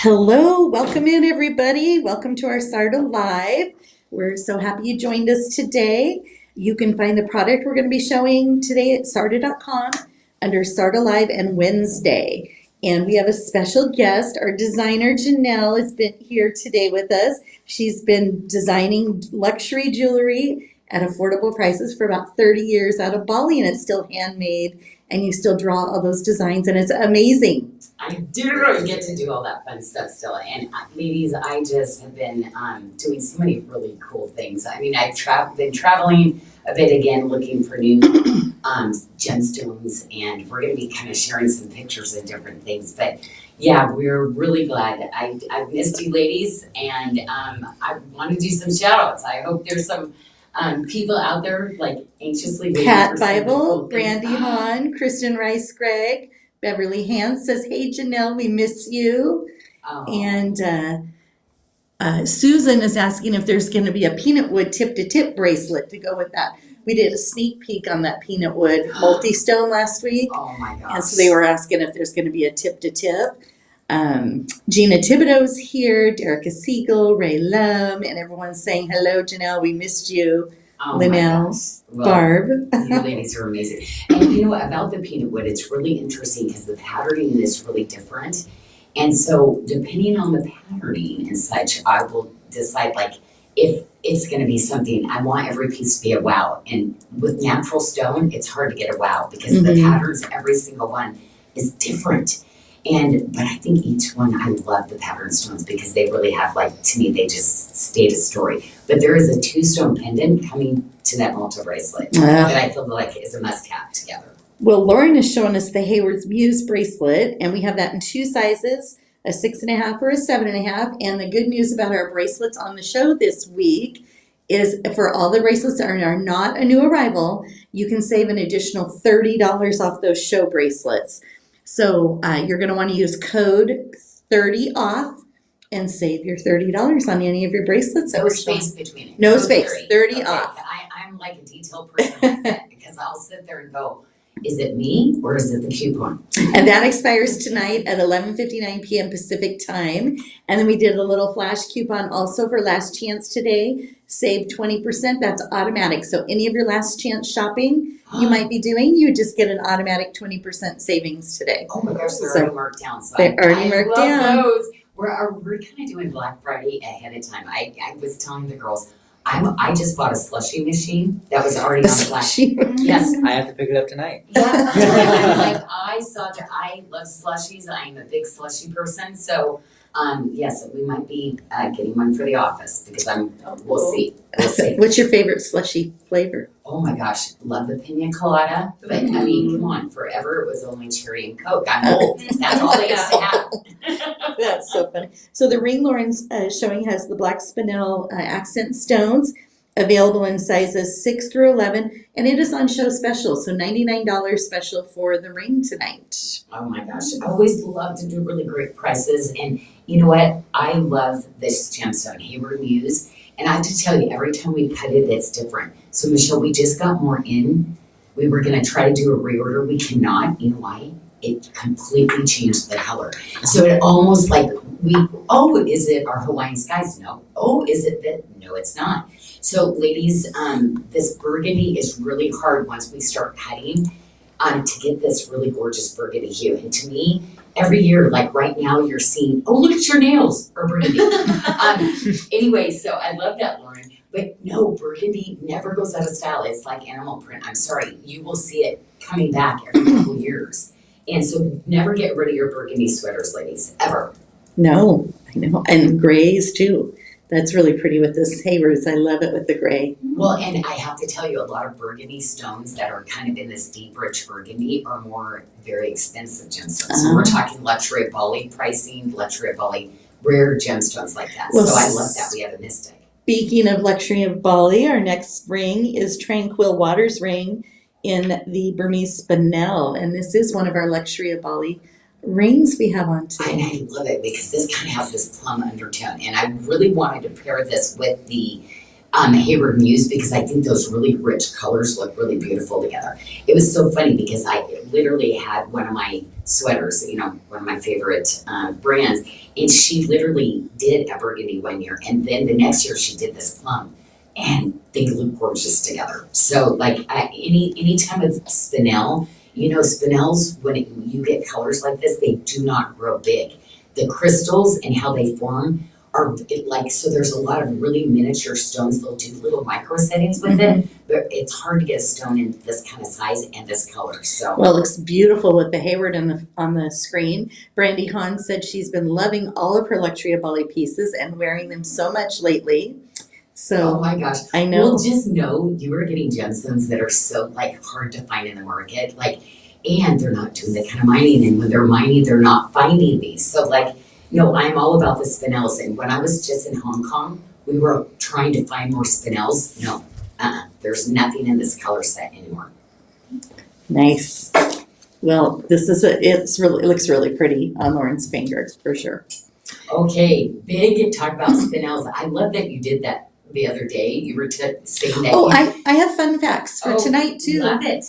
Hello, welcome in everybody. Welcome to our Sarda Live. We're so happy you joined us today. You can find the product we're going to be showing today at sarda.com under Sarda Live and Wednesday. And we have a special guest. Our designer Janyl has been here today with us. She's been designing luxury jewelry at affordable prices for about 30 years out of Bali, and it's still handmade, and you still draw all those designs, and it's amazing. I do get to do all that fun stuff still. And ladies, I just have been doing so many really cool things. I mean, I've been traveling a bit again, looking for new gemstones, and we're going to be kind of sharing some pictures and different things. But yeah, we're really glad. I've missed you ladies, and I want to do some shout outs. I hope there's some people out there like anxiously waiting Cat for some Bible, cool Brandy things. Hahn, Kristen Rice Gregg, Beverly Hans says, "Hey Janyl, we miss you." Oh. And Susan is asking if there's going to be a peanut wood tip-to-tip bracelet to go with that. We did a sneak peek on that peanut wood multi-stone last week. Oh my gosh. And so they were asking if there's going to be a tip-to-tip. Gina Thibodeau's here, Derica Siegel, Ray Lum, and everyone's saying, "Hello, Janyl, we missed you." Oh Linnell, well, Barb. You ladies are amazing. And you know, about the peanut wood, it's really interesting because the patterning is really different. And so depending on the patterning and such, I will decide like if it's going to be something, I want every piece to be a wow. And with natural stone, it's hard to get a wow because the patterns, every single one is different. But I think each one, I love the pattern stones because they really have, like, to me, they just state a story. But there is a 2-stone pendant coming to that Malta bracelet that I feel like is a must-have together. Well, Lauren is showing us the Hayward's Muse bracelet, and we have that in 2 sizes, a 6.5 or a 7.5. And the good news about our bracelets on the show this week is for all the bracelets that are not a new arrival, you can save an additional $30 off those show bracelets. So you're going to want to use code 30OFF and save your $30 on any of your bracelets. No space between it. No space, 30 okay. off. I'm like a detailed person like that because I'll sit there and go, is it me or is it the coupon? And that expires tonight at 11:59 p.m. Pacific time. And then we did a little flash coupon also for last chance today. Save 20%. That's automatic. So any of your last chance shopping you might be doing, you just get an automatic 20% savings today. Oh my gosh, they're already marked down. So they're already marked down. Those. We're kind of doing Black Friday ahead of time. I was telling the girls, I just bought a slushie machine that was already on Black. Yes. I have to pick it up tonight. Yeah. I'm like, I love slushies. I'm a big slushie person. So, yes, we might be getting one for the office because we'll see. We'll see. What's your favorite slushie flavor? Oh my gosh, love the pina colada. But I mean, come on, forever it was only cherry and Coke. I'm old. That's all they used to have. That's so funny. So the ring Lauren's showing has the black spinel accent stones available in sizes 6 through 11, and it is on show special, so $99 special for the ring tonight. Oh my gosh, I always love to do really great prices, and you know what? I love this gemstone, Hayward Muse, and I have to tell you, every time we cut it, it's different. So Michelle, we just got more in. We were gonna try to do a reorder. We cannot. You know why? It completely changed the color. So it almost like is it our Hawaiian skies? No. Oh, is it that? No, it's not. So ladies, this burgundy is really hard once we start cutting to get this really gorgeous burgundy hue. And to me, every year, like right now, you're seeing, oh, look at your nails are burgundy. Anyway, so I love that, Lauren. But no, burgundy never goes out of style. It's like animal print. I'm sorry, you will see it coming back every couple years. And so never get rid of your burgundy sweaters, ladies, ever. No, I know. And grays too. That's really pretty with this Hayward's. I love it with the gray. Well, and I have to tell you, a lot of burgundy stones that are kind of in this deep, rich burgundy are more very expensive gemstones. So we're talking luxury of Bali pricing, luxury of Bali, rare gemstones like that. Well, so I love that we have a mystic. Speaking of luxury of Bali, our next ring is Tranquil Waters ring in the Burmese spinel. And this is one of our luxury of Bali rings we have on today. And I love it because this kind of has this plum undertone. And I really wanted to pair this with the Hayward Muse because I think those really rich colors look really beautiful together. It was so funny because literally had one of my sweaters, one of my favorite brands, and she literally did a burgundy one year, and then the next year she did this plum, and they look gorgeous together. So like any time of spinel, spinels, when you get colors like this, they do not grow big. The crystals and how they form are so there's a lot of really miniature stones. They'll do little micro settings with it, but it's hard to get a stone in this kind of size and this color. So Well, it looks beautiful with the Hayward on the screen. Brandy Hahn said she's been loving all of her Luxury of Bali pieces and wearing them so much lately. So oh my gosh. I know. Well, just know you are getting gemstones that are so hard to find in the market. And they're not doing the kind of mining, and when they're mining, they're not finding these. So I'm all about the spinels. And when I was just in Hong Kong, we were trying to find more spinels. No, there's nothing in this color set anymore. Nice. Well, it looks really pretty on Lauren's finger for sure. Okay, big talk about spinels. I love that you did that the other day. You were saying that. Oh, I have fun facts for tonight too. Love it.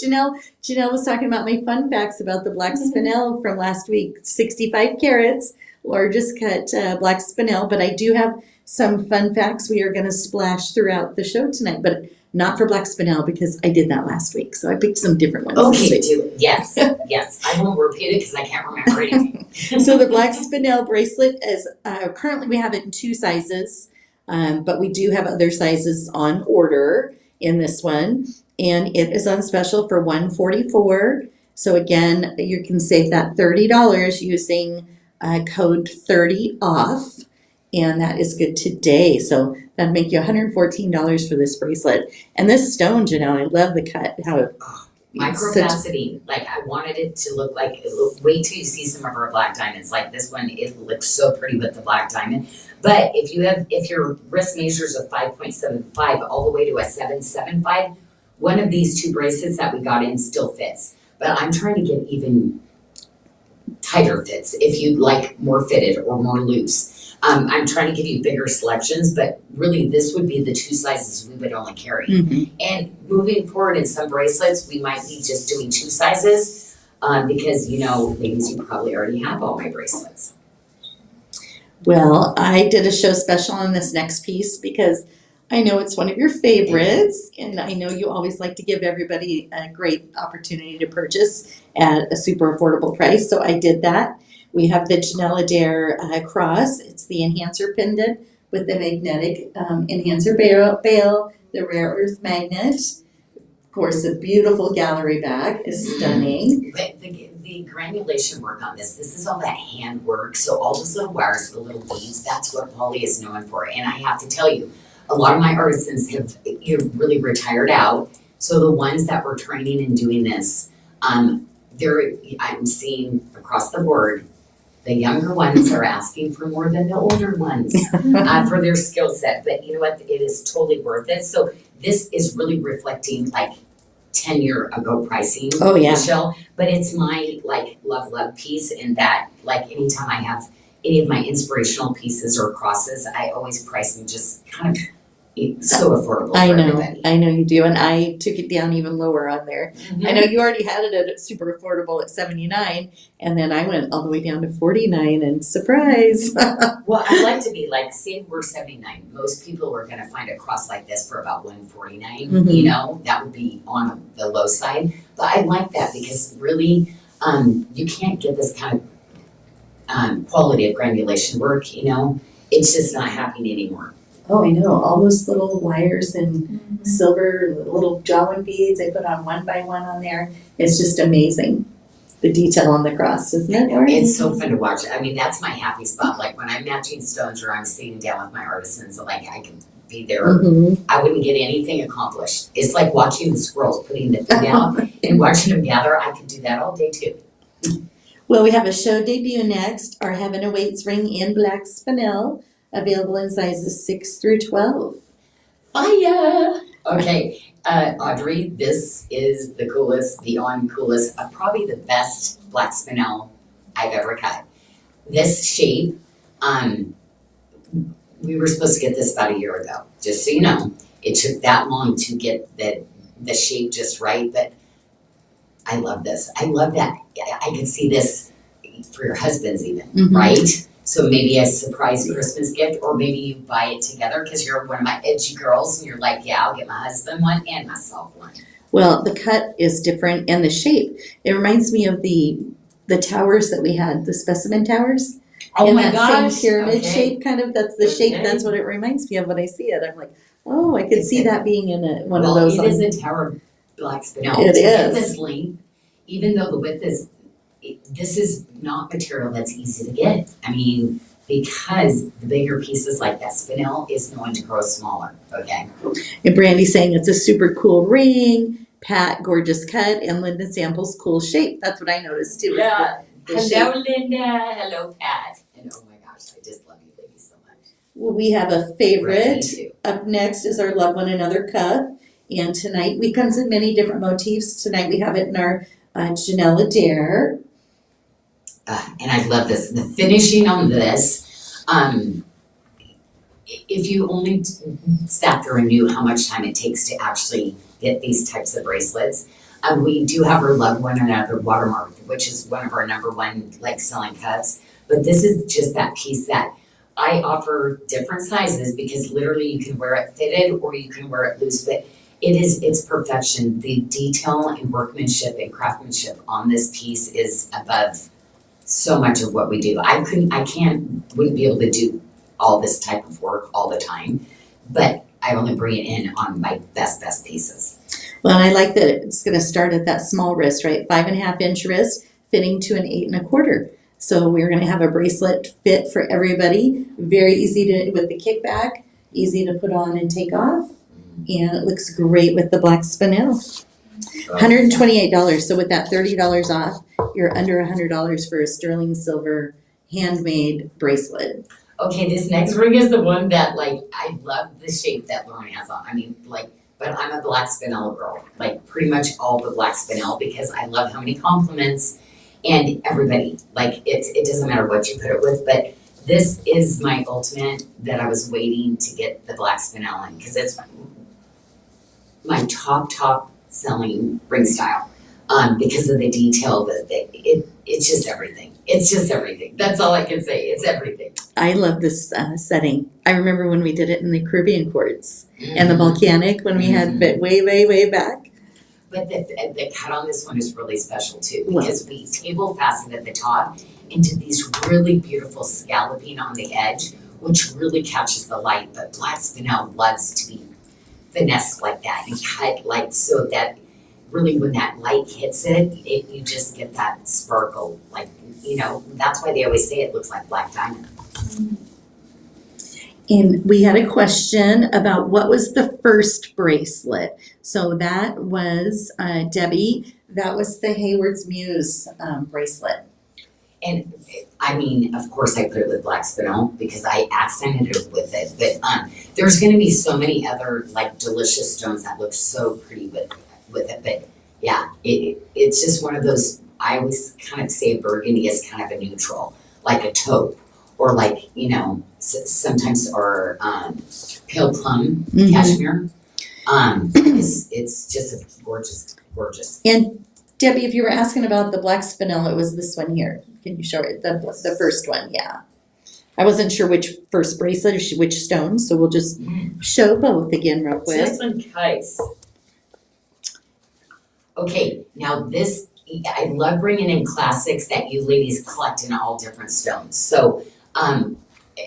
Janelle was talking about my fun facts about the black spinel from last week. 65 carats, largest cut black spinel. But I do have some fun facts we are going to splash throughout the show tonight, but not for black spinel because I did that last week. So I picked some different ones. Okay, do it. Yes. I won't repeat it because I can't remember anything. So the black spinel bracelet is currently we have it in 2 sizes. But we do have other sizes on order in this one, and it is on special for $144. So again, you can save that $30 using code 30 off, and that is good today. So that'd make you $114 for this bracelet. And this stone, Janyl, I love the cut. Microfaceting. I wanted it to look wait till you see some of our black diamonds. Like this one, it looks so pretty with the black diamond. But if your wrist measures a 5.75 all the way to a 7.75, one of these 2 bracelets that we got in still fits. But I'm trying to get even tighter fits if you'd like more fitted or more loose. I'm trying to give you bigger selections, but really this would be the 2 sizes we would only carry. Mm-hmm. And moving forward in some bracelets, we might be just doing 2 sizes because, ladies, you probably already have all my bracelets. Well, I did a show special on this next piece because I know it's one of your favorites, and I know you always like to give everybody a great opportunity to purchase at a super affordable price. So I did that. We have the Janyl Adair cross. It's the enhancer pendant with the magnetic enhancer bail, the rare earth magnet. Of course, a beautiful gallery bag is stunning. But the granulation work on this is all that hand work. So all those little wires, the little beads, that's what Bali is known for. And I have to tell you, a lot of my artisans have really retired out. So the ones that were training and doing this, I'm seeing across the board, the younger ones are asking for more than the older ones for their skill set. But you know what? It is totally worth it. So this is really reflecting 10-year ago pricing, Oh yeah. Michelle. But it's my love piece in that anytime I have any of my inspirational pieces or crosses, I always price them just kind of so affordable for everybody. I know you do, and I took it down even lower on there. Mm-hmm. I know you already had it at super affordable at $79, and then I went all the way down to $49, and surprise! Well, I'd like to be say we're $79. Most people are going to find a cross like this for about $149. Mm-hmm. That would be on the low side, but I like that because really, you can't get this kind of quality of granulation work. It's just not happening anymore. Oh, I know. All those little wires and silver and the little jawline beads I put on one by one on there. It's just amazing. The detail on the cross, isn't it? It's so fun to watch. I mean, that's my happy spot. When I'm matching stones or I'm sitting down with my artisans, I can be there. Mm-hmm. I wouldn't get anything accomplished. It's like watching the squirrels putting the food out and watching them gather. I could do that all day too. Well, we have a show debut next. Our Heaven Awaits ring in black spinel. Available in sizes 6 through 12. Fire! Okay, Audrey, this is the coolest, beyond coolest, probably the best black spinel I've ever cut. This shape, we were supposed to get this about a year ago, just so you know. It took that long to get the shape just right, but I love this. I love that. I can see this for your husbands even, Mhm. right? So maybe a surprise Christmas gift, or maybe you buy it together because you're one of my edgy girls and you're like, yeah, I'll get my husband one and myself one. Well, the cut is different and the shape. It reminds me of the towers that we had, the specimen towers. Oh in my that gosh. same pyramid Okay. shape, kind of. That's the shape. Okay. That's what it reminds me of when I see it. I'm like, oh, I could It's see a- that being in one well, of those. it is a tower of black spinel. It To get is. this length, even though the width is, this is not material that's easy to get. I mean, because the bigger pieces like that spinel is going to grow smaller, okay? And Brandy's saying it's a super cool ring. Pat, gorgeous cut, and Linda Samples, cool shape. That's what I noticed too. Yeah. The Hello, shape. Linda. Hello, Pat. And oh my gosh, I just love you ladies so much. Well, we have a Right, favorite. me too. Up next is our Love One Another cup. And tonight we comes in many different motifs. Tonight we have it in our Janyl Adair. And I love this. The finishing on this, if you only sat there and knew how much time it takes to actually get these types of bracelets, we do have our Love One Another watermark, which is one of our number one like selling cuts. But this is just that piece that I offer different sizes because literally you can wear it fitted or you can wear it loose, but it's perfection. The detail and workmanship and craftsmanship on this piece is above so much of what we do. Wouldn't be able to do all this type of work all the time, but I only bring it in on my best pieces. Well, and I like that it's going to start at that small wrist, right? 5.5-inch wrist, fitting to an 8.25. So we're going to have a bracelet fit for everybody. Very easy to with the kickback, easy to put on and take off, and it looks great with the black spinel. $128. So with that $30 off, you're under $100 for a sterling silver handmade bracelet. Okay, this next ring is the one that like I love the shape that Lauren has on. I mean, like, but I'm a black spinel girl. Like pretty much all the black spinel because I love how many compliments and everybody. Like it doesn't matter what you put it with, but this is my ultimate that I was waiting to get the black spinel in because it's my top selling ring style. Because of the detail that it's just everything. It's just everything. That's all I can say. It's everything. I love this setting. I remember when we did it in the Caribbean quartz and the volcanic when we had it way back. But the cut on this one is really special too because we table fastened at the top and did these really beautiful scalloping on the edge, which really catches the light. But black spinel loves to be finessed like that and cut like so that really when that light hits it, you just get that sparkle. Like, that's why they always say it looks like black diamond. And we had a question about what was the first bracelet. So that was Debbie. That was the Hayward's Muse bracelet. And I mean, of course I put it with black spinel because I accented it with it. But there's gonna be so many other like delicious stones that look so pretty with it. But yeah, it's just one of those, I always kind of say burgundy is kind of a neutral, like a taupe, or like, sometimes, or pale plum cashmere. It's just a gorgeous. And Debbie, if you were asking about the black spinel, it was this one here. Can you show it? The first one, yeah. I wasn't sure which first bracelet or which stone, so we'll just show both again real quick. Just in case. Okay, now this, I love bringing in classics that you ladies collect in all different stones. So,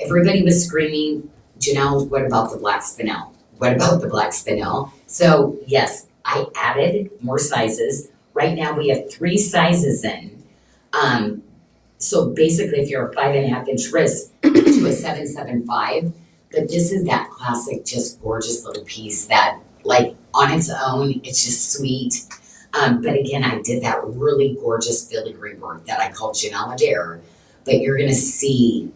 everybody was screaming, Janyl, what about the black spinel? What about the black spinel? So, yes, I added more sizes. Right now we have 3 sizes in. So basically if you're a 5.5-inch wrist to a 7.75, but this is that classic, just gorgeous little piece that like on its own, it's just sweet. But again, I did that really gorgeous filigree work that I call Janyl Adair, but you're gonna see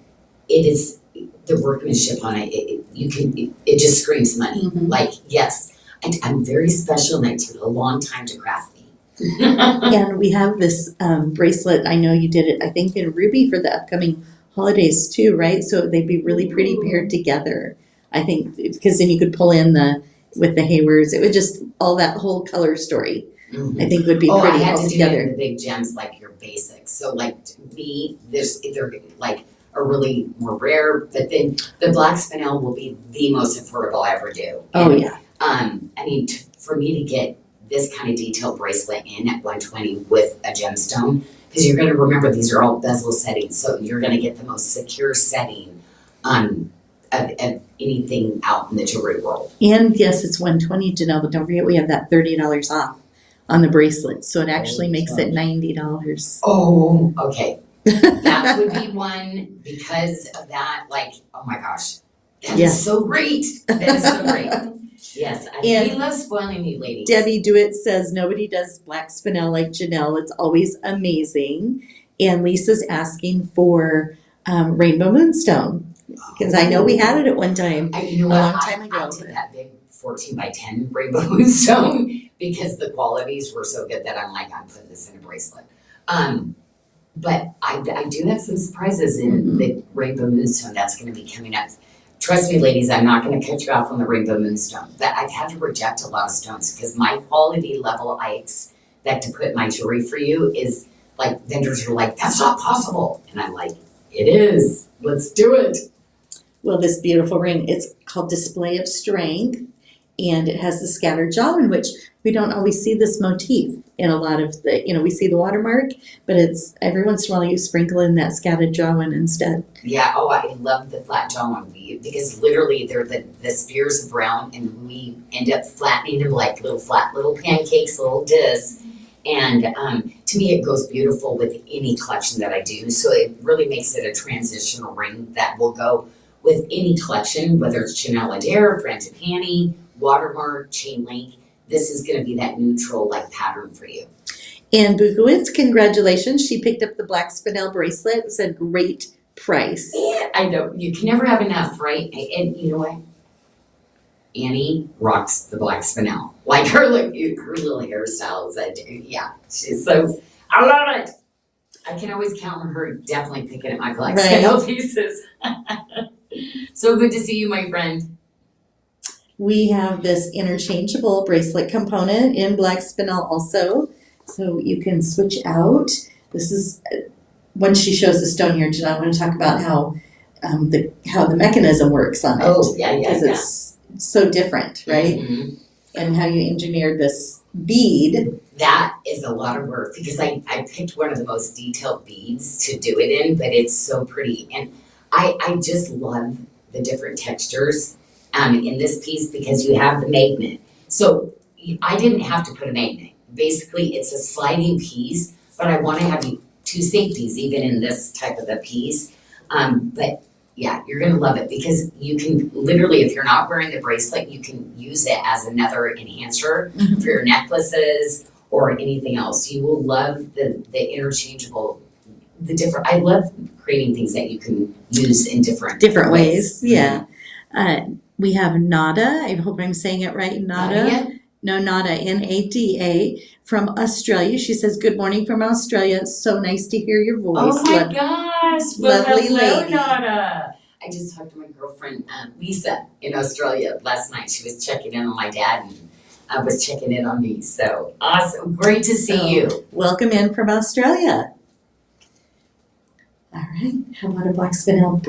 it is the workmanship on it. It just screams money. Like, yes, I'm very special and it took a long time to craft me. And we have this bracelet. I know you did it, I think, in ruby for the upcoming holidays too, right? So they'd be really pretty paired together. I think because then you could pull in with the Haywards. It would just all that whole color story I think would be I pretty had all to do it in together. the big gems, like your basics. So like to me, there's either like a really more rare, but then the black spinel will be the most affordable I ever do. Oh And, yeah. I mean, for me to get this kind of detailed bracelet in at 120 with a gemstone, because you're going to remember these are all bezel settings, so you're going to get the most secure setting of anything out in the jewelry world. And yes, it's 120, Janyl, but don't forget we have that $30 off on the bracelet, so it actually makes it $90. Oh, okay. That would be one because of that. Like, oh my gosh, that is so great. That is so great. Yes, we love spoiling you, ladies. Debbie Dewitt says nobody does black spinel like Janyl. It's always amazing. And Lisa's asking for rainbow moonstone because I know we had it at one time. You know what? I did that big 14 by 10 rainbow moonstone because the qualities were so good that I'm like, I'm putting this in a bracelet. But I do have some surprises in the rainbow moonstone that's going to be coming up. Trust me, ladies, I'm not going to cut you off on the rainbow moonstone. But I've had to reject a lot of stones because my quality level I expect to put in my jewelry for you is like vendors are like, that's not possible. And I'm like, it is. Let's do it. Well, this beautiful ring, it's called Display of Strength, and it has the scattered jawline, which we don't always see this motif in a lot of the, we see the watermark, but it's every once in a while you sprinkle in that scattered jawline instead. Yeah, I love the flat jawline because literally they're the spears of brown and we end up flattening them like little pancakes, little discs. And to me, it goes beautiful with any collection that I do. So it really makes it a transitional ring that will go with any collection, whether it's Janyl Adair, Frangipani, watermark, chain link. This is going to be that neutral like pattern for you. And Bukowitz, congratulations. She picked up the black spinel bracelet. It's a great price. Yeah, I know. You can never have enough, right? And you know what? Annie rocks the black spinel. Like her little hairstyle is she's so, I love it. I can always count on her definitely picking at my black spinel pieces. So good to see you, my friend. We have this interchangeable bracelet component in black spinel also, so you can switch out. This is, once she shows the stone here, Janyl, I want to talk about how the mechanism works on it. Oh, yeah. Because it's so different, right? Mm-hmm. And how you engineered this bead. That is a lot of work because I picked one of the most detailed beads to do it in, but it's so pretty. And I just love the different textures in this piece because you have the magnet. So I didn't have to put a magnet. Basically, it's a sliding piece, but I want to have two safeties even in this type of a piece. But yeah, you're going to love it because you can literally, if you're not wearing the bracelet, you can use it as another enhancer for your necklaces or anything else. You will love the interchangeable, I love creating things that you can use in different ways. Yeah. We have Nada. I hope I'm saying it right. Nada. No, Nada, Nada, from Australia. She says, good morning from Australia. It's so nice to hear your voice. Oh my gosh. Lovely lady. Nada. I just talked to my girlfriend, Lisa, in Australia last night. She was checking in on my dad and I was checking in on me. So awesome. Great to see you. Welcome in from Australia. All right. How about a black spinel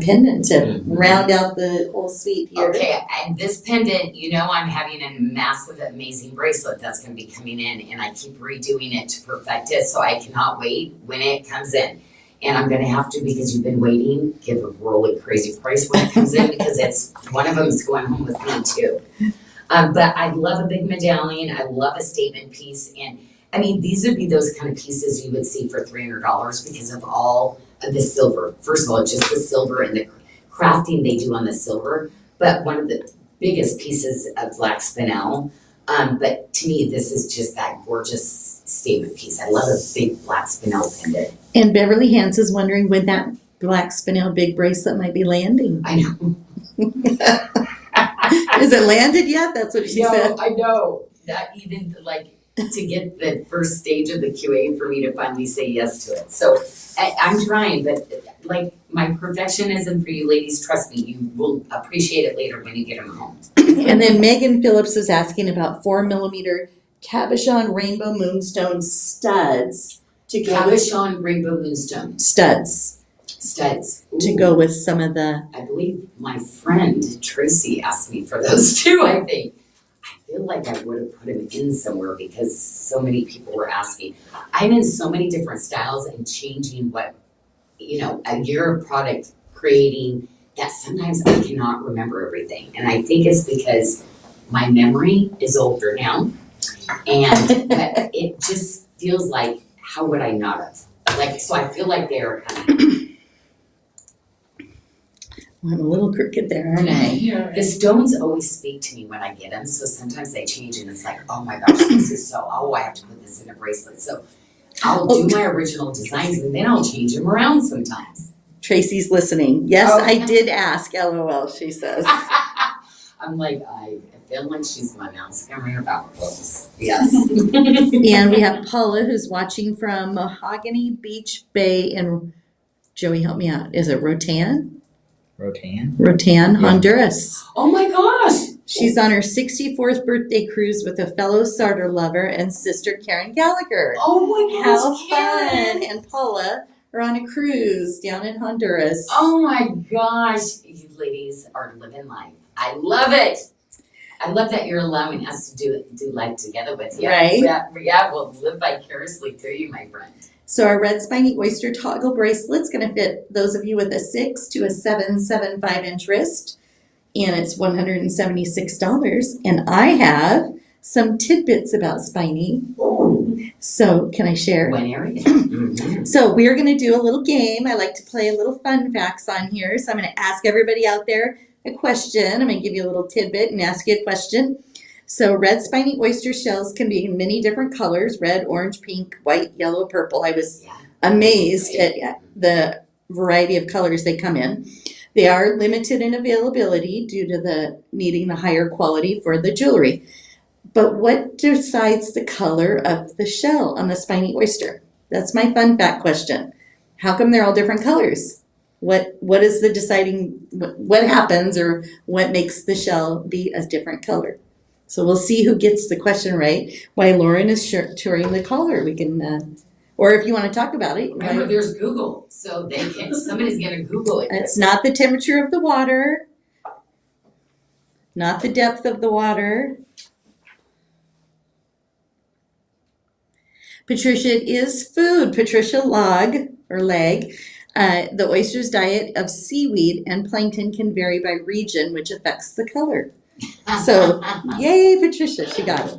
pendant to round out the whole suite here? Okay, and this pendant, I'm having a massive, amazing bracelet that's going to be coming in, and I keep redoing it to perfect it, so I cannot wait when it comes in. And I'm going to have to, because you've been waiting, give a really crazy price when it comes in, because it's one of them is going home with me too. But I love a big medallion. I love a statement piece, and I mean, these would be those kind of pieces you would see for $300 because of all of the silver. First of all, just the silver and the crafting they do on the silver, but one of the biggest pieces of black spinel. But to me, this is just that gorgeous statement piece. I love a big black spinel pendant. And Beverly Hans is wondering when that black spinel big bracelet might be landing. I know. Is it landed yet? That's what she said. I know. Not even to get the first stage of the QA for me to finally say yes to it. So I'm trying, but my perfectionism for you ladies, trust me, you will appreciate it later when you get them home. And then Megan Phillips is asking about 4mm Cabochon Rainbow Moonstone studs to go with Cabochon Rainbow Moonstone. studs Studs. to Ooh. go with some of the. I believe my friend Tracy asked me for those too, I think. I feel like I would have put them in somewhere because so many people were asking. I'm in so many different styles and changing what, a year of product creating that sometimes I cannot remember everything. And I think it's because my memory is older now. And but it just feels like, how would I not have? Like, so I feel like they're coming. I'm a little crooked there, aren't I? The stones always speak to me when I get them, so sometimes they change and it's like, oh my gosh, this is I have to put this in a bracelet. So I'll do my original designs and then I'll change them around sometimes. Tracy's listening. Yes, Oh. I did ask, LOL, she says. I'm like, I feel like she's my mouse camera about clothes. Yes. And we have Paula who's watching from Mahogany Beach Bay in, Joey, help me out. Is it Rotan, Yeah. Honduras. Oh my gosh. She's on her 64th birthday cruise with a fellow Sarda lover and sister Karen Gallagher. Oh my How gosh, fun! Karen. And Paula are on a cruise down in Honduras. Oh my gosh, you ladies are living life. I love it. I love that you're allowing us to do life together with you. Right? Yeah, we'll live vicariously through you, my friend. So our red spiny oyster toggle bracelet's going to fit those of you with a 6 to a 7.75 inch wrist, and it's $176. And I have some tidbits about spiny. Ooh. So can I share? When area? Mm-hmm. So we're going to do a little game. I like to play a little fun facts on here. So I'm going to ask everybody out there a question. I'm going to give you a little tidbit and ask you a question. So red spiny oyster shells can be in many different colors: red, orange, pink, white, yellow, purple. I was amazed at the variety of colors they come in. They are limited in availability due to the needing the higher quality for the jewelry. But what decides the color of the shell on the spiny oyster? That's my fun fact question. How come they're all different colors? What is the deciding, what happens or what makes the shell be a different color? So we'll see who gets the question right while Lauren is touring the collar. We can, or if you want to talk about it. Remember, there's Google, so somebody's gonna Google it. It's not the temperature of the water, not the depth of the water. Patricia, it is food. Patricia Leg. The oyster's diet of seaweed and plankton can vary by region, which affects the color. So, yay, Patricia, she got it.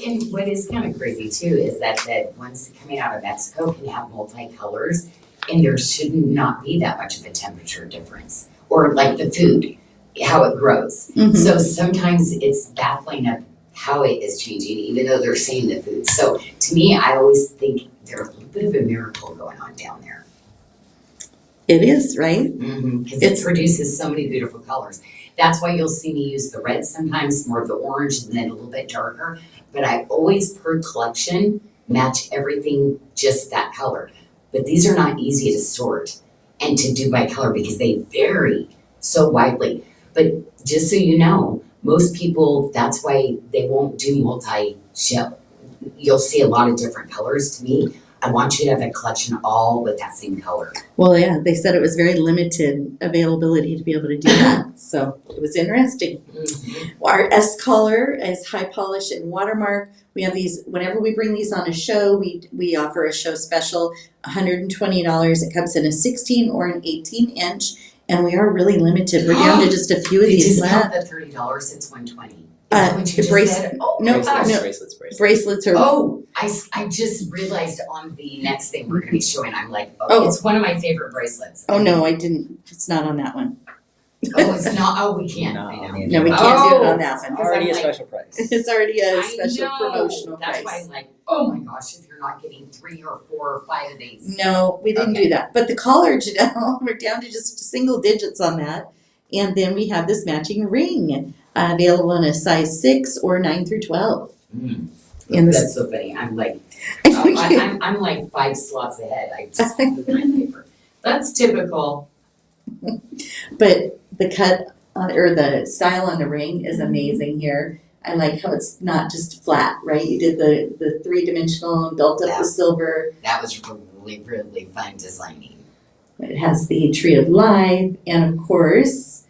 And what is kind of crazy too is that ones coming out of Mexico can have multi-colors, and there should not be that much of a temperature difference, or like the food, how it grows. Mm-hmm. So sometimes it's baffling of how it is changing, even though they're saying the food. So to me, I always think there's a little bit of a miracle going on down there. It is, right? Because it produces so many beautiful colors. That's why you'll see me use the red sometimes, more of the orange, and then a little bit darker. But I always, per collection, match everything just that color. But these are not easy to sort and to do by color because they vary so widely. But just so you know, most people, that's why they won't do multi-shell. You'll see a lot of different colors. To me, I want you to have a collection all with that same color. Well, yeah, they said it was very limited availability to be able to do that. So it was interesting. Mm-hmm. Our S collar is high polish and watermark. We have these, whenever we bring these on a show, we offer a show special, $120. It comes in a 16 or an 18 inch. And we are really limited. We're down to just a few of these left. The $30, it's $120. Is that what you the just said? Oh, no, gosh. no. Bracelets are. Oh, I just realized on the next thing we're going to be showing, I'm like, it's one of my favorite bracelets. Oh, no, I didn't. It's not on that one. Oh, it's not. Oh, we can't. No, I know. No, we can't do it on that one. Already a like- special price. It's already a I special know. promotional That's price. why I'm like, oh my gosh, if you're not getting 3 or 4 or 5 of these. No, we didn't do that. But the collar, Janelle, we're down to just single digits on that. And then we have this matching ring available in a size 6 or 9 through 12. That's so funny. I'm like, I'm like 5 slots ahead. I just moved my paper. That's typical. But the cut on, or the style on the ring is amazing here. I like how it's not just flat, right? You did the 3-dimensional and built up Yeah. the silver. That was really, really fun designing. It has the tree of life and of course,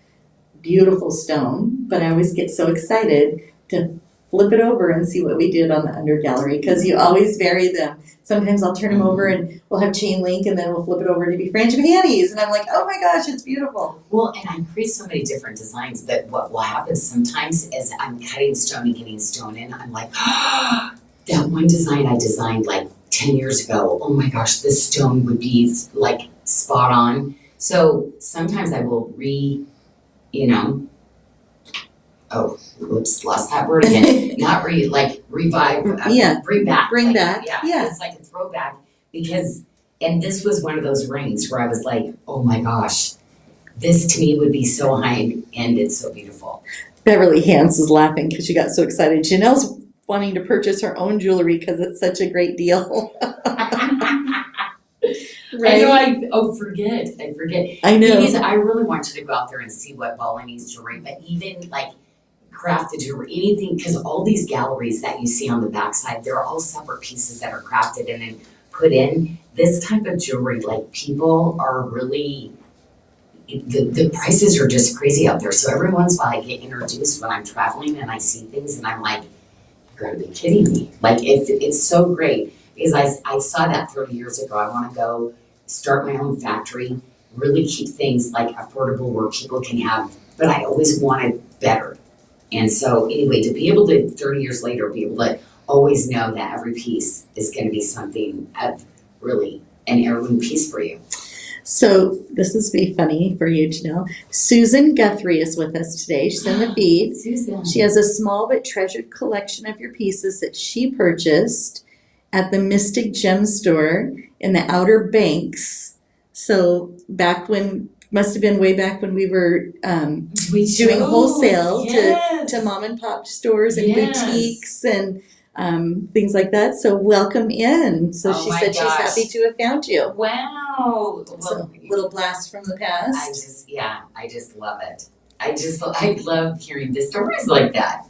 beautiful stone. But I always get so excited to flip it over and see what we did on the under gallery because you always vary them. Sometimes I'll turn them over and we'll have chain link and then we'll flip it over to be frangipanis. And I'm like, oh my gosh, it's beautiful. Well, and I create so many different designs, but what will happen sometimes is I'm cutting stone and getting stone in, I'm like, that one design I designed like 10 years ago, oh my gosh, this stone would be like spot on. So sometimes I will lost that word again. Not revive, Yeah. bring back. Bring like, back, Yeah, yeah. it's like a throwback because, and this was one of those rings where I was like, oh my gosh, this to me would be so high end and so beautiful. Beverly Hans is laughing because she got so excited. Janelle's wanting to purchase her own jewelry because it's such a great deal. Right? I forget. I know. Because I really want you to go out there and see what Balinese jewelry, but even like crafted jewelry, anything, because all these galleries that you see on the backside, they're all separate pieces that are crafted and then put in. This type of jewelry, like people are really, the prices are just crazy out there. So every once in a while I get introduced when I'm traveling and I see things and I'm like, you're gotta be kidding me. Like it's so great because I saw that 30 years ago. I want to go start my own factory, really keep things like affordable where people can have, but I always wanted better. And so anyway, to be able to 30 years later, be able to always know that every piece is going to be something of really an heirloom piece for you. So this is be funny for you to know. Susan Guthrie is with us today. She's in the beads. Susan. She has a small but treasured collection of your pieces that she purchased at the Mystic Gem Store in the Outer Banks. So back when, must have been way back when we were doing wholesale to mom and pop stores and boutiques and things like that. So welcome in. So she said she's happy to have found you. Wow. So little blast from the past. I just love it. I love hearing the stories like that.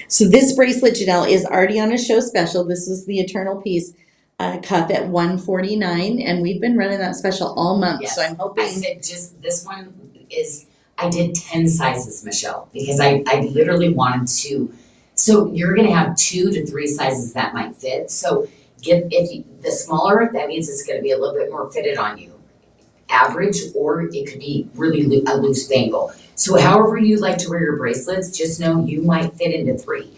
So this bracelet, Janyl, is already on a show special. This is the Eternal Peace cuff at $149, and we've been running that special all month. Yes. So I'm hoping. I said just this one is. I did 10 sizes, Michelle, because I literally wanted to. So you're going to have 2 to 3 sizes that might fit. So the smaller, that means it's going to be a little bit more fitted on you. Average, or it could be really a loose bangle. So however you like to wear your bracelets, just know you might fit into 3.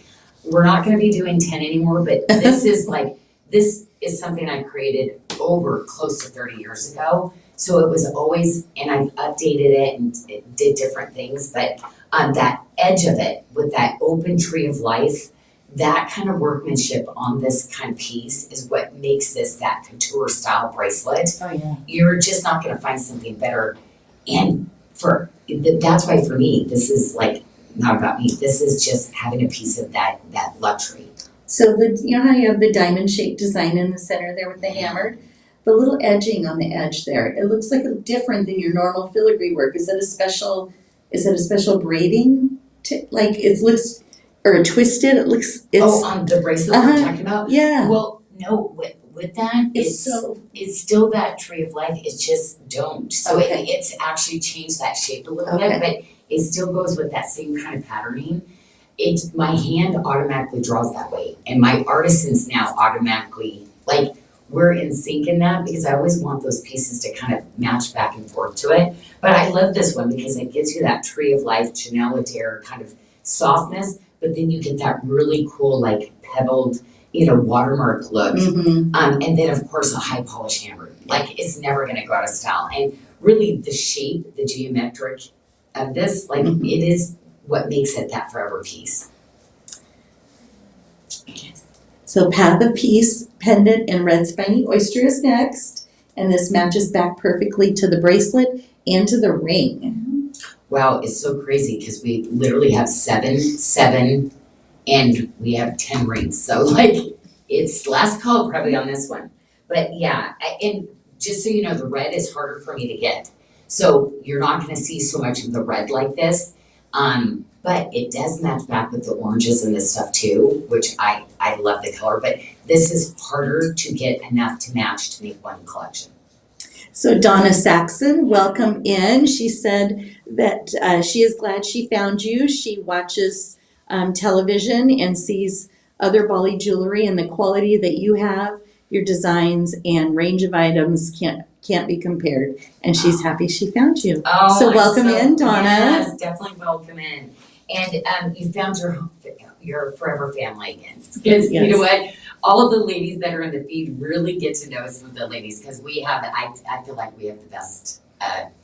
We're not going to be doing 10 anymore, but this is something I created over close to 30 years ago. So it was always, and I've updated it and it did different things, but that edge of it with that open tree of life, that kind of workmanship on this kind of piece is what makes this that couture style bracelet. Oh yeah. You're just not going to find something better. And that's why for me, this is like not about me. This is just having a piece of that luxury. So you know how you have the diamond shaped design in the center there with the hammered? The little edging on the edge there, it looks like it's different than your normal filigree work. Is it a special braiding? Like it looks, or twisted? It looks. On the bracelet we're talking about? Yeah. Well, no, with that, it's still that tree of life. It's just domed. So okay. It's actually changed that shape a little bit, but it still goes with that same kind of patterning. My hand automatically draws that way, and my artisans now automatically, like, we're in sync in that because I always want those pieces to kind of match back and forth to it. But I love this one because it gives you that tree of life, Janyl Adair kind of softness, but then you get that really cool, like, pebbled, watermark look. Mm-hmm. And then of course a high polish hammer. Like, it's never gonna go out of style. And really the shape, the geometric of this, like, it is what makes it that forever piece. So Path of Peace pendant and red spiny oyster is next, and this matches back perfectly to the bracelet and to the ring. Wow, it's so crazy because we literally have 7, and we have 10 rings. So like, it's last call probably on this one. But yeah, and just so you know, the red is harder for me to get. So you're not gonna see so much of the red like this. But it does match back with the oranges and this stuff too, which I love the color, but this is harder to get enough to match to make one collection. So Donna Saxon, welcome in. She said that she is glad she found you. She watches television and sees other Bali jewelry, and the quality that you have, your designs and range of items can't be compared. And she's happy she found you. Oh, So welcome in, Donna. Yes, definitely welcome in. And you found your forever family again. Because you know what? All of the ladies that are in the feed really get to know some of the ladies because I feel like we have the best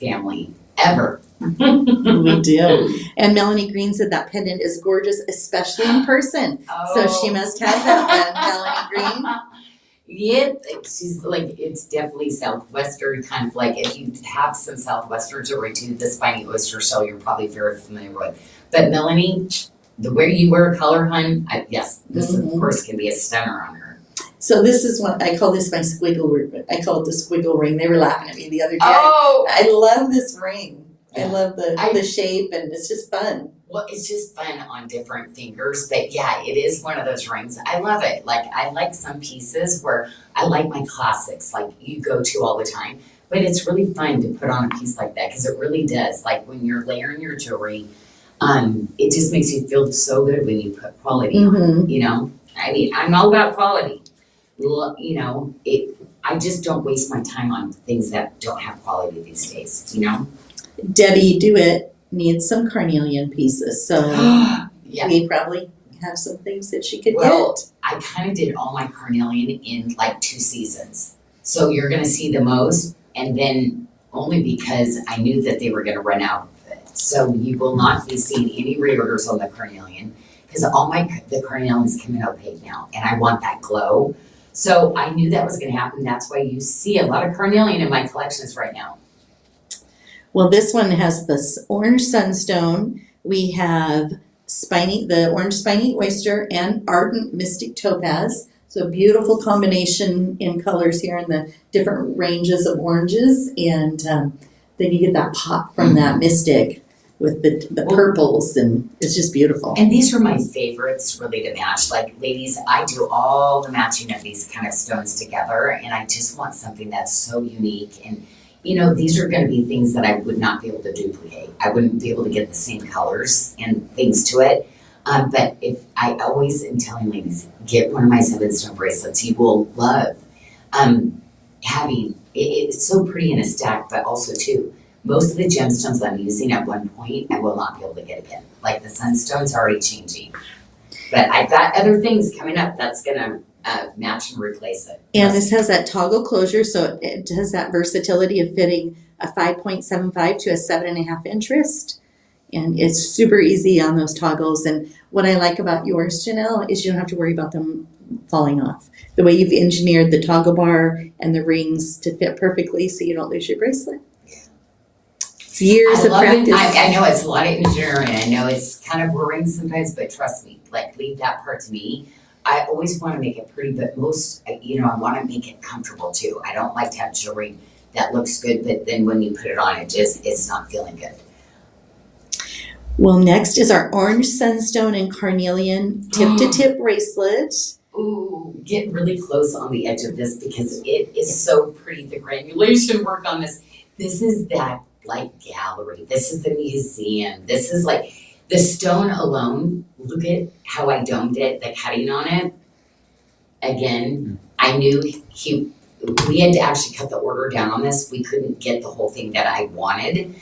family ever. We do. And Melanie Green said that pendant is gorgeous, especially in person. Oh. So she must have that one, Melanie Green. Yeah, she's like, it's definitely Southwestern, kind of like, if you have some Southwestern jewelry too, the spiny oyster shell you're probably very familiar with. But Melanie, the way you wear color, hun, yes, this of course can be a stunner on her. So this is what I call this my squiggle ring. I call it the squiggle ring. They were laughing at me the other day. Oh! I love this ring. I Yeah. love the shape, and it's just fun. Well, it's just fun on different fingers, but yeah, it is one of those rings. I love it. Like, I like some pieces where I like my classics, like you go to all the time, but it's really fun to put on a piece like that because it really does. Like when you're layering your jewelry, it just makes you feel so good when you put quality on it, you know? I mean, I'm all about quality. You know, I just don't waste my time on things that don't have quality these days, you know? Debbie Dewitt needs some carnelian pieces, so Yeah. we probably have some things that she could Well, get. I kind of did all my carnelian in like 2 seasons. So you're gonna see the most, and then only because I knew that they were gonna run out of it. So you will not be seeing any reorders on the carnelian, because the carnelians come in opaque now, and I want that glow. So I knew that was gonna happen, that's why you see a lot of carnelian in my collections right now. Well, this one has this orange sunstone. We have the orange spiny oyster and ardent mystic topaz. So a beautiful combination in colors here in the different ranges of oranges. And then you get that pop from that mystic with the purples, and it's just beautiful. And these are my favorites really to match. Like ladies, I do all the matching of these kind of stones together, and I just want something that's so unique. And you know, these are gonna be things that I would not be able to duplicate. I wouldn't be able to get the same colors and things to it. But if I always am telling ladies, get one of my 7-stone bracelets, you will love having, it's so pretty in a stack, but also too, most of the gemstones I'm using at one point, I will not be able to get again. Like the sunstone's already changing. But I've got other things coming up that's gonna match and replace it. And this has that toggle closure, so it has that versatility of fitting a 5.75 to a 7.5 inch wrist. And it's super easy on those toggles. And what I like about yours, Janyl, is you don't have to worry about them falling off. The way you've engineered the toggle bar and the rings to fit perfectly so you don't lose your bracelet. It's years of practice. I know it's a lot of engineering. I know it's kind of boring sometimes, but trust me, like leave that part to me. I always want to make it pretty, but I want to make it comfortable too. I don't like to have jewelry that looks good, but then when you put it on, it's not feeling good. Well, next is our orange sunstone and carnelian tip-to-tip bracelet. Ooh, get really close on the edge of this because it is so pretty. The granulation work on this. This is that like gallery. This is the museum. This is like the stone alone. Look at how I domed it, the cutting on it. Again, I knew we had to actually cut the order down on this. We couldn't get the whole thing that I wanted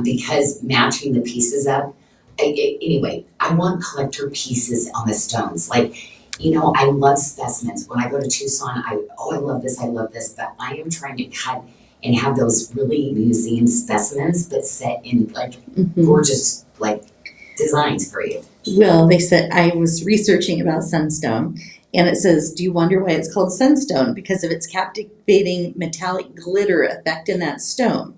because matching the pieces up. Anyway, I want collector pieces on the stones. Like, you know, I love specimens. When I go to Tucson, I love this, but I am trying to cut and have those really museum specimens, but set in like gorgeous like designs for you. Well, they said, I was researching about sunstone, and it says, do you wonder why it's called sunstone? Because of its captivating metallic glitter effect in that stone.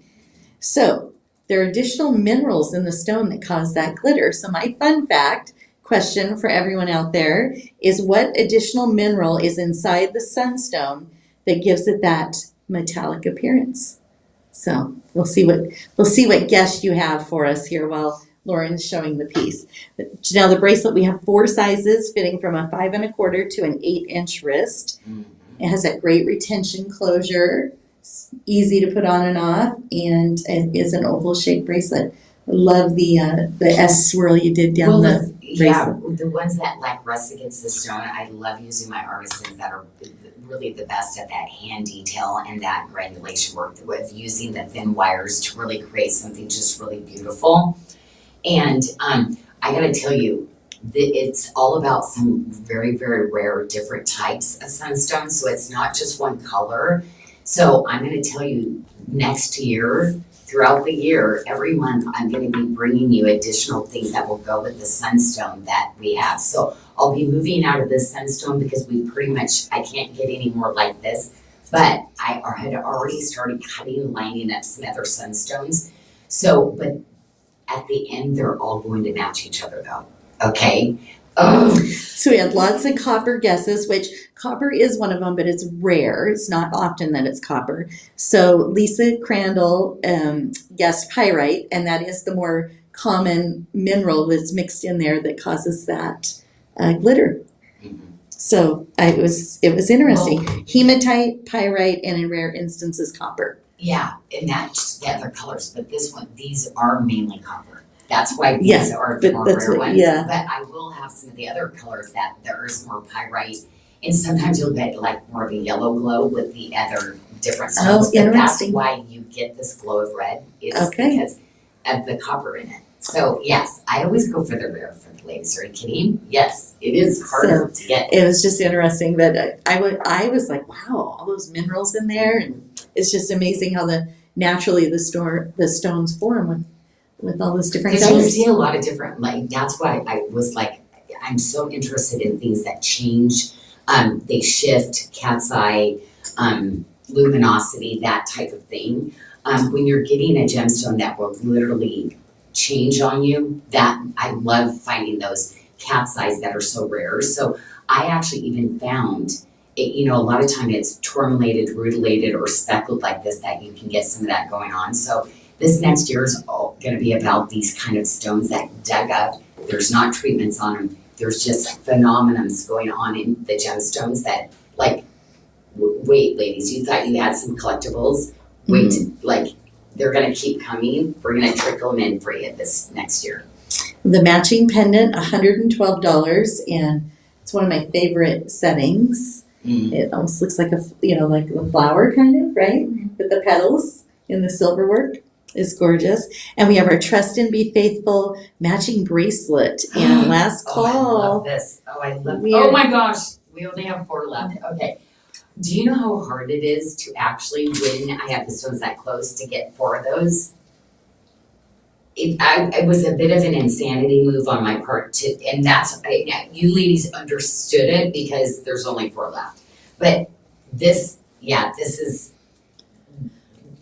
So there are additional minerals in the stone that cause that glitter. So my fun fact question for everyone out there is, what additional mineral is inside the sunstone that gives it that metallic appearance? So we'll see what guess you have for us here while Lauren's showing the piece. Now the bracelet, we have 4 sizes fitting from a 5 1/4 to an 8-inch wrist. It has that great retention closure, it's easy to put on and off, and it is an oval shaped bracelet. I love the S swirl you did down the bracelet. The ones that like rest against the stone, I love using my artisans that are really the best at that hand detail and that granulation work with using the thin wires to really create something just really beautiful. And I gotta tell you, it's all about some very, very rare different types of sunstones, so it's not just one color. So I'm gonna tell you, next year, throughout the year, every month, I'm gonna be bringing you additional things that will go with the sunstone that we have. So I'll be moving out of this sunstone because I can't get any more like this, but I had already started cutting, lining up some other sunstones. So, but at the end, they're all going to match each other though, okay? So we had lots of copper guesses, which copper is one of them, but it's rare. It's not often that it's copper. So Lisa Crandall guessed pyrite, and that is the more common mineral that's mixed in there that causes that glitter. So it was interesting. Hematite, pyrite, and in rare instances copper. Yeah, and that's the other colors, but these are mainly copper. That's why these are the more rare ones. Yeah. But I will have some of the other colors that there is more pyrite, and sometimes you'll get like more of a yellow glow with the other different stones. Oh, but that's interesting. why you get this glow of red. It's Okay. because of the copper in it. So yes, I always go for the rare for the ladies. Are you kidding? Yes, it is harder to get. It was just interesting that I was like, wow, all those minerals in there, and it's just amazing how naturally the stones form with all those different Because you colors. see a lot of different, like, that's why I was like, I'm so interested in things that change, they shift, cat's eye, luminosity, that type of thing. When you're getting a gemstone that will literally change on you, that I love finding those cat's eyes that are so rare. So I actually even found it, a lot of time it's tourmalated, rutilated, or speckled like this, that you can get some of that going on. So this next year is all going to be about these kind of stones that dug up. There's not treatments on them. There's just phenomenons going on in the gemstones that, like, wait, ladies, you thought you had some collectibles? Wait, like, they're going to keep coming. We're going to trickle them in for you this next year. The matching pendant, $112, and it's one of my favorite settings. It almost looks like like a flower kind of, right? With the petals in the silver work. Is gorgeous. And we have our Trust and Be Faithful matching bracelet. And last call. Oh, I love this. Oh my gosh. We only have 4 left. Okay. Do you know how hard it is to actually, when I have the stones that close, to get 4 of those? It was a bit of an insanity move on my part and you ladies understood it because there's only 4 left. But this is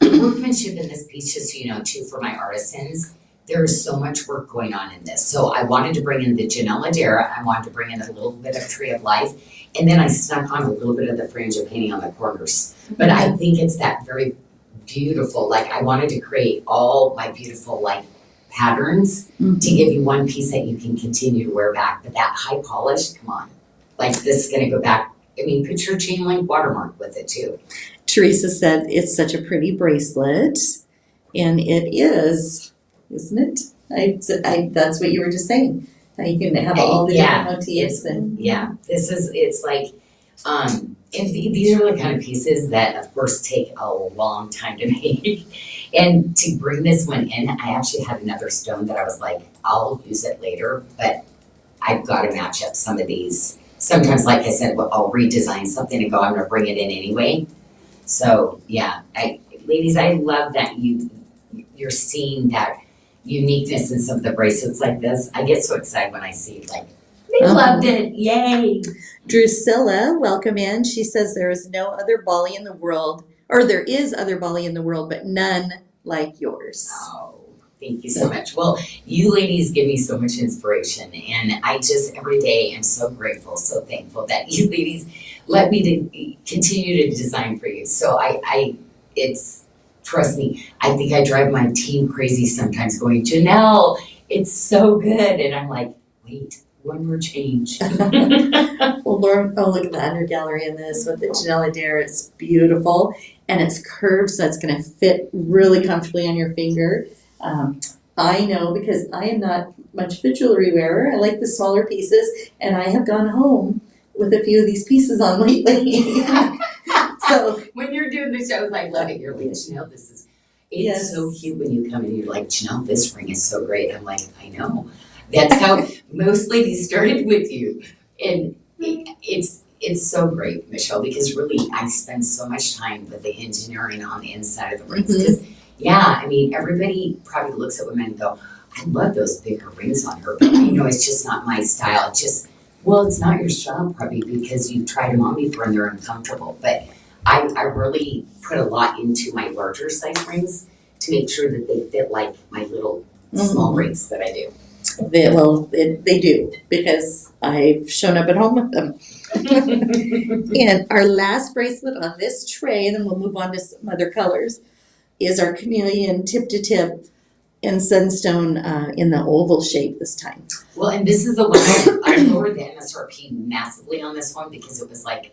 the workmanship in this piece, just so you know, too, for my artisans, there is so much work going on in this. So I wanted to bring in the Janyl Adair, I wanted to bring in a little bit of Tree of Life, and then I snuck on a little bit of the fringe of painting on the corners. But I think it's that very beautiful, like I wanted to create all my beautiful like patterns to give you one piece that you can continue to wear back. But that high polish, come on, like this is gonna go back. I mean, put your chain link watermark with it too. Teresa said it's such a pretty bracelet, and it is, isn't it? That's what you were just saying. How you can have all the different motifs. It's like, and these are the kind of pieces that, of course, take a long time to make. And to bring this one in, I actually had another stone that I was like, I'll use it later, but I've got to match up some of these. Sometimes, like I said, I'll redesign something and go, I'm going to bring it in anyway. So yeah, ladies, I love that you're seeing that uniqueness in some of the bracelets like this. I get so excited when I see like they loved it, yay! Drusilla, welcome in. She says there is no other Bali in the world, or there is other Bali in the world, but none like yours. Oh, thank you so much. Well, you ladies give me so much inspiration, and I just every day am so grateful, so thankful that you ladies let me to continue to design for you. So trust me, I think I drive my team crazy sometimes going, Janyl, it's so good. And I'm like, wait, one more change. Well, Lauren, oh, look at the under gallery in this with the Janyl Adair. It's beautiful, and it's curved, so it's going to fit really comfortably on your finger. I know because I am not much of a jewelry wearer. I like the smaller pieces, and I have gone home with a few of these pieces on lately. So when you're doing the shows, I love it. You're like, Janyl, it's Yes. so cute when you come in and you're like, Janyl, this ring is so great. I'm like, I know. That's how most ladies started with you. And it's so great, Michelle, because really I spend so much time with the engineering on the inside of the rings. Because, yeah, I mean, everybody probably looks at women and go, I love those bigger rings on her, but it's just not my style. Well, it's not your style probably because you've tried them on before and they're uncomfortable. But I really put a lot into my larger size rings to make sure that they fit like my little small rings that I do. They do, because I've shown up at home with them. And our last bracelet on this tray, and then we'll move on to some other colors, is our chameleon tip-to-tip in sunstone in the oval shape this time. Well, and this is the one, I lowered the MSRP massively on this one because it was like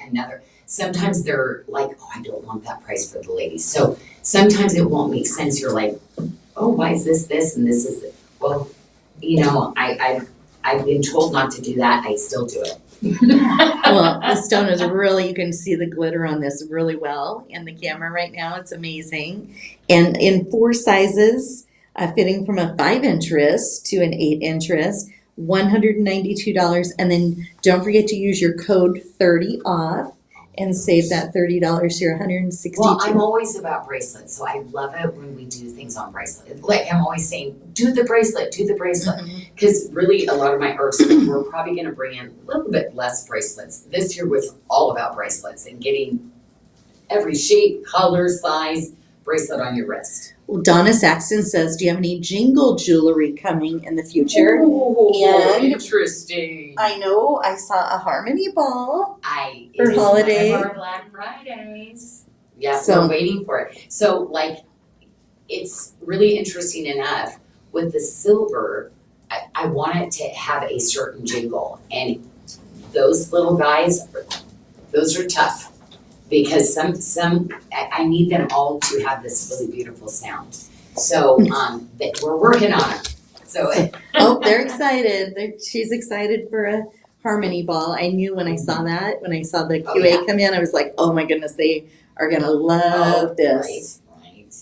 sometimes they're like, oh, I don't want that price for the ladies. So sometimes it won't make sense. You're like, oh, why is this, and this is, well, I've been told not to do that. I still do it. Well, the stone is really, you can see the glitter on this really well in the camera right now. It's amazing. And in 4 sizes, fitting from a 5-inch wrist to an 8-inch wrist, $192. And then don't forget to use your code 30 off and save that $30 to your $162. Well, I'm always about bracelets, so I love it when we do things on bracelets. Like I'm always saying, do the bracelet. Because really a lot of my arts, we're probably gonna bring in a little bit less bracelets. This year was all about bracelets and getting every shape, color, size bracelet on your wrist. Well, Donna Saxton says, do you have any jingle jewelry coming in the future? Oh, And interesting. I know I saw a harmony ball. It For is holiday. one of our Black Fridays. Yeah, So- we're waiting for it. So like, it's really interesting enough with the silver, I want it to have a certain jingle, and those little guys, those are tough. Because some I need them all to have this really beautiful sound. So we're working on it. So Oh, they're excited. She's excited for a harmony ball. I knew when I saw that, when I saw the QA yeah. come in, I was like, oh my goodness, they are gonna love this. Right.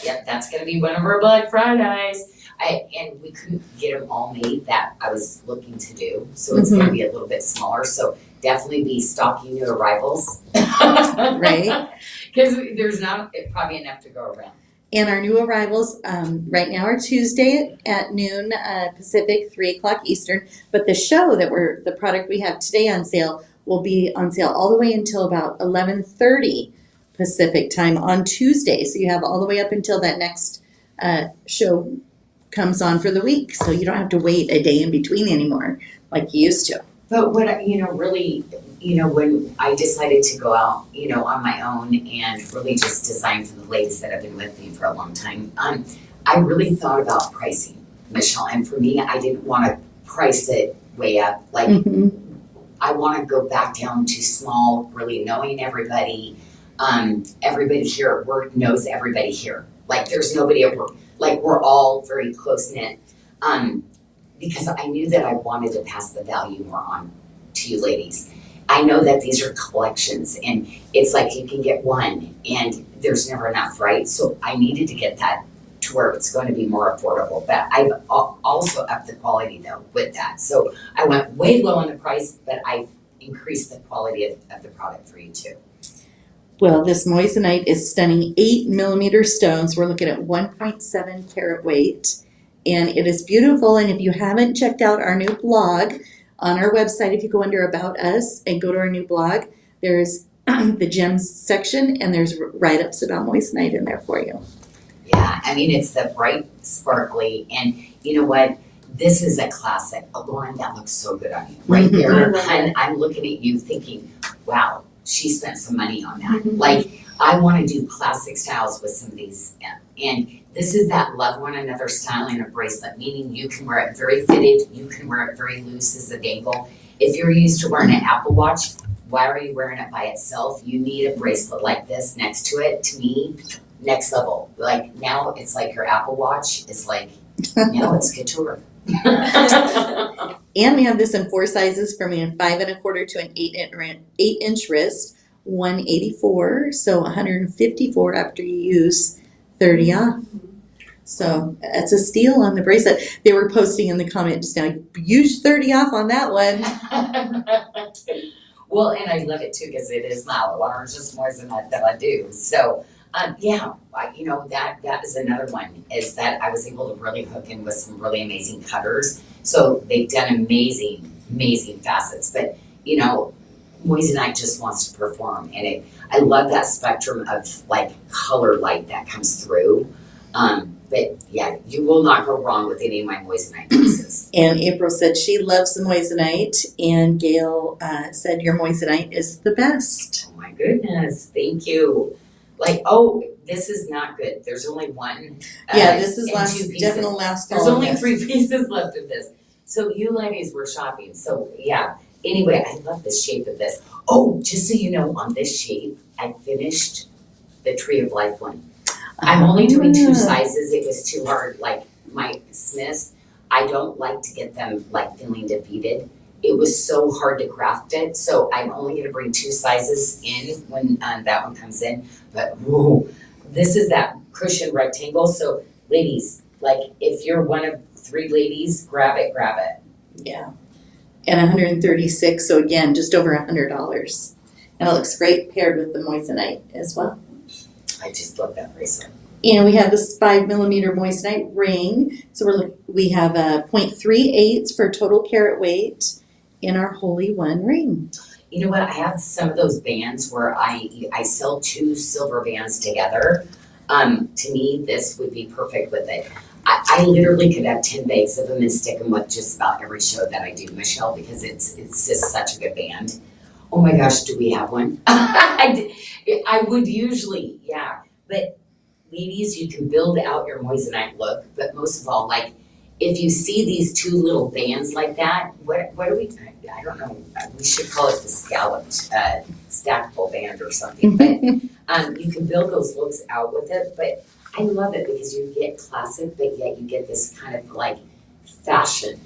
Yep, that's gonna be one of our Black Fridays. And we couldn't get them all made that I was looking to do, so it's gonna be a little bit smaller. So definitely be stocking new arrivals. Right. Because there's not probably enough to go around. And our new arrivals right now are Tuesday at noon Pacific, 3:00 Eastern. But the product we have today on sale will be on sale all the way until about 11:30 Pacific time on Tuesday. So you have all the way up until that next show comes on for the week. So you don't have to wait a day in between anymore like you used to. But what really, when I decided to go out, on my own and really just design for the ladies that have been with me for a long time, I really thought about pricing, Michelle. And for me, I didn't want to price it way up. Like, I want to go back down to small, really knowing everybody. Everybody here at work knows everybody here. Like, there's nobody at work. Like, we're all very close-knit. Because I knew that I wanted to pass the value more on to you ladies. I know that these are collections and it's like you can get one and there's never enough, right? So I needed to get that to where it's going to be more affordable. But I've also upped the quality though with that. So I went way low on the price, but I've increased the quality of the product for you too. Well, this moissanite is stunning 8mm stones. We're looking at 1.7 carat weight. And it is beautiful. And if you haven't checked out our new blog on our website, if you go under About Us and go to our new blog, there's the gems section and there's write-ups about moissanite in there for you. Yeah, I mean, it's the bright, sparkly, and you know what? This is a classic. Lauren, that looks so good on you right there. And I'm looking at you thinking, wow, she spent some money on that. Like, I want to do classic styles with some of these. And this is that love one another style in a bracelet, meaning you can wear it very fitted, you can wear it very loose as a dangle. If you're used to wearing an Apple Watch, why are you wearing it by itself? You need a bracelet like this next to it. To me, next level. Like now it's like your Apple Watch is like, now it's couture. And we have this in 4 sizes from a 5 1/4 to an 8-inch wrist, 184, so 154 after you use 30 off. So that's a steal on the bracelet. They were posting in the comment just now, use 30 off on that one. Well, and I love it too because it is my largest moissanite that I do. So, that is another one is that I was able to really hook in with some really amazing cutters. So they've done amazing facets. But moissanite just wants to perform, and I love that spectrum of like color light that comes through. But yeah, you will not go wrong with any of my moissanite pieces. And April said she loves the moissanite, and Gail said your moissanite is the best. Oh my goodness, thank you. Like, oh, this is not good. There's only one. Yeah, this is and 2 pieces. definitely last. There's only 3 pieces left of this. So you ladies were shopping. So yeah. Anyway, I love the shape of this. Oh, just so you know, on this shape, I finished the Tree of Life one. I'm only doing 2 sizes. It was too hard. Like my Smiths, I don't like to get them like feeling defeated. It was so hard to craft it. So I'm only going to bring 2 sizes in when that one comes in. But whoa, this is that cushion rectangle. So ladies, like if you're one of 3 ladies, grab it. Yeah. And 136, so again, just over $100. And it looks great paired with the moissanite as well. I just love that bracelet. And we have this 5 millimeter moissanite ring. So we have a 0.38 for total carat weight in our Holy One ring. You know what? I have some of those bands where I sell 2 silver bands together. To me, this would be perfect with it. I literally could have 10 bags of them and stick them with just about every show that I do, Michelle, because it's just such a good band. Oh my gosh, do we have one? I would usually, yeah. But ladies, you can build out your moissanite look, but most of all, like if you see these 2 little bands like that, what do we? I don't know. We should call it the scalloped stackable band or something. But you can build those looks out with it. But I love it because you get classic, but yet you get this kind of like fashion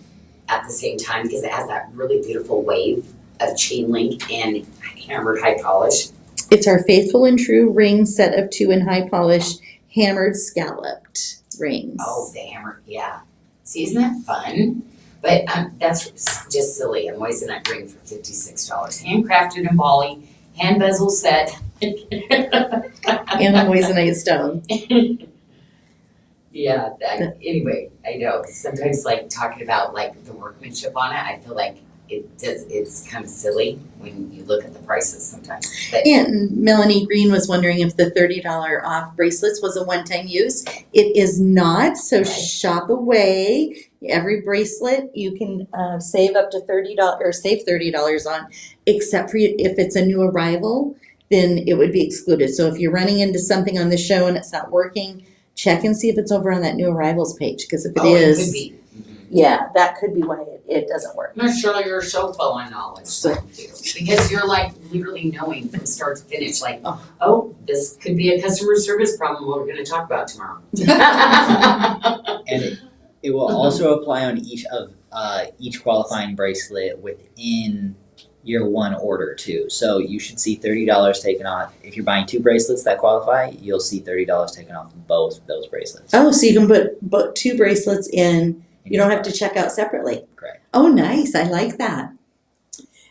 at the same time because it has that really beautiful wave of chain link and hammered high polish. It's our faithful and true ring set of 2 in high polish hammered scalloped rings. Oh, the hammered, yeah. See, isn't that fun? But that's just silly. A moissanite ring for $56. Handcrafted in Bali, hand bezel set. And a moissanite stone. Yeah, anyway, I know. Sometimes like talking about like the workmanship on it, I feel like it's kind of silly when you look at the prices sometimes. But And Melanie Green was wondering if the $30 off bracelets was a one-time use. It is not, so shop away. Every bracelet you can save up to $30 or save $30 on, except for if it's a new arrival, then it would be excluded. So if you're running into something on the show and it's not working, check and see if it's over on that new arrivals page, because if it is, it could be. yeah, that could be why it doesn't work. Michelle, you're so full on knowledge, So- too. Because you're like literally knowing from start to finish, like, oh, this could be a customer service problem we're gonna talk about tomorrow. And it will also apply on each qualifying bracelet within your one order too. So you should see $30 taken off. If you're buying 2 bracelets that qualify, you'll see $30 taken off both those bracelets. Oh, so you can put 2 bracelets in. You don't have to check out separately. Correct. Oh, nice. I like that.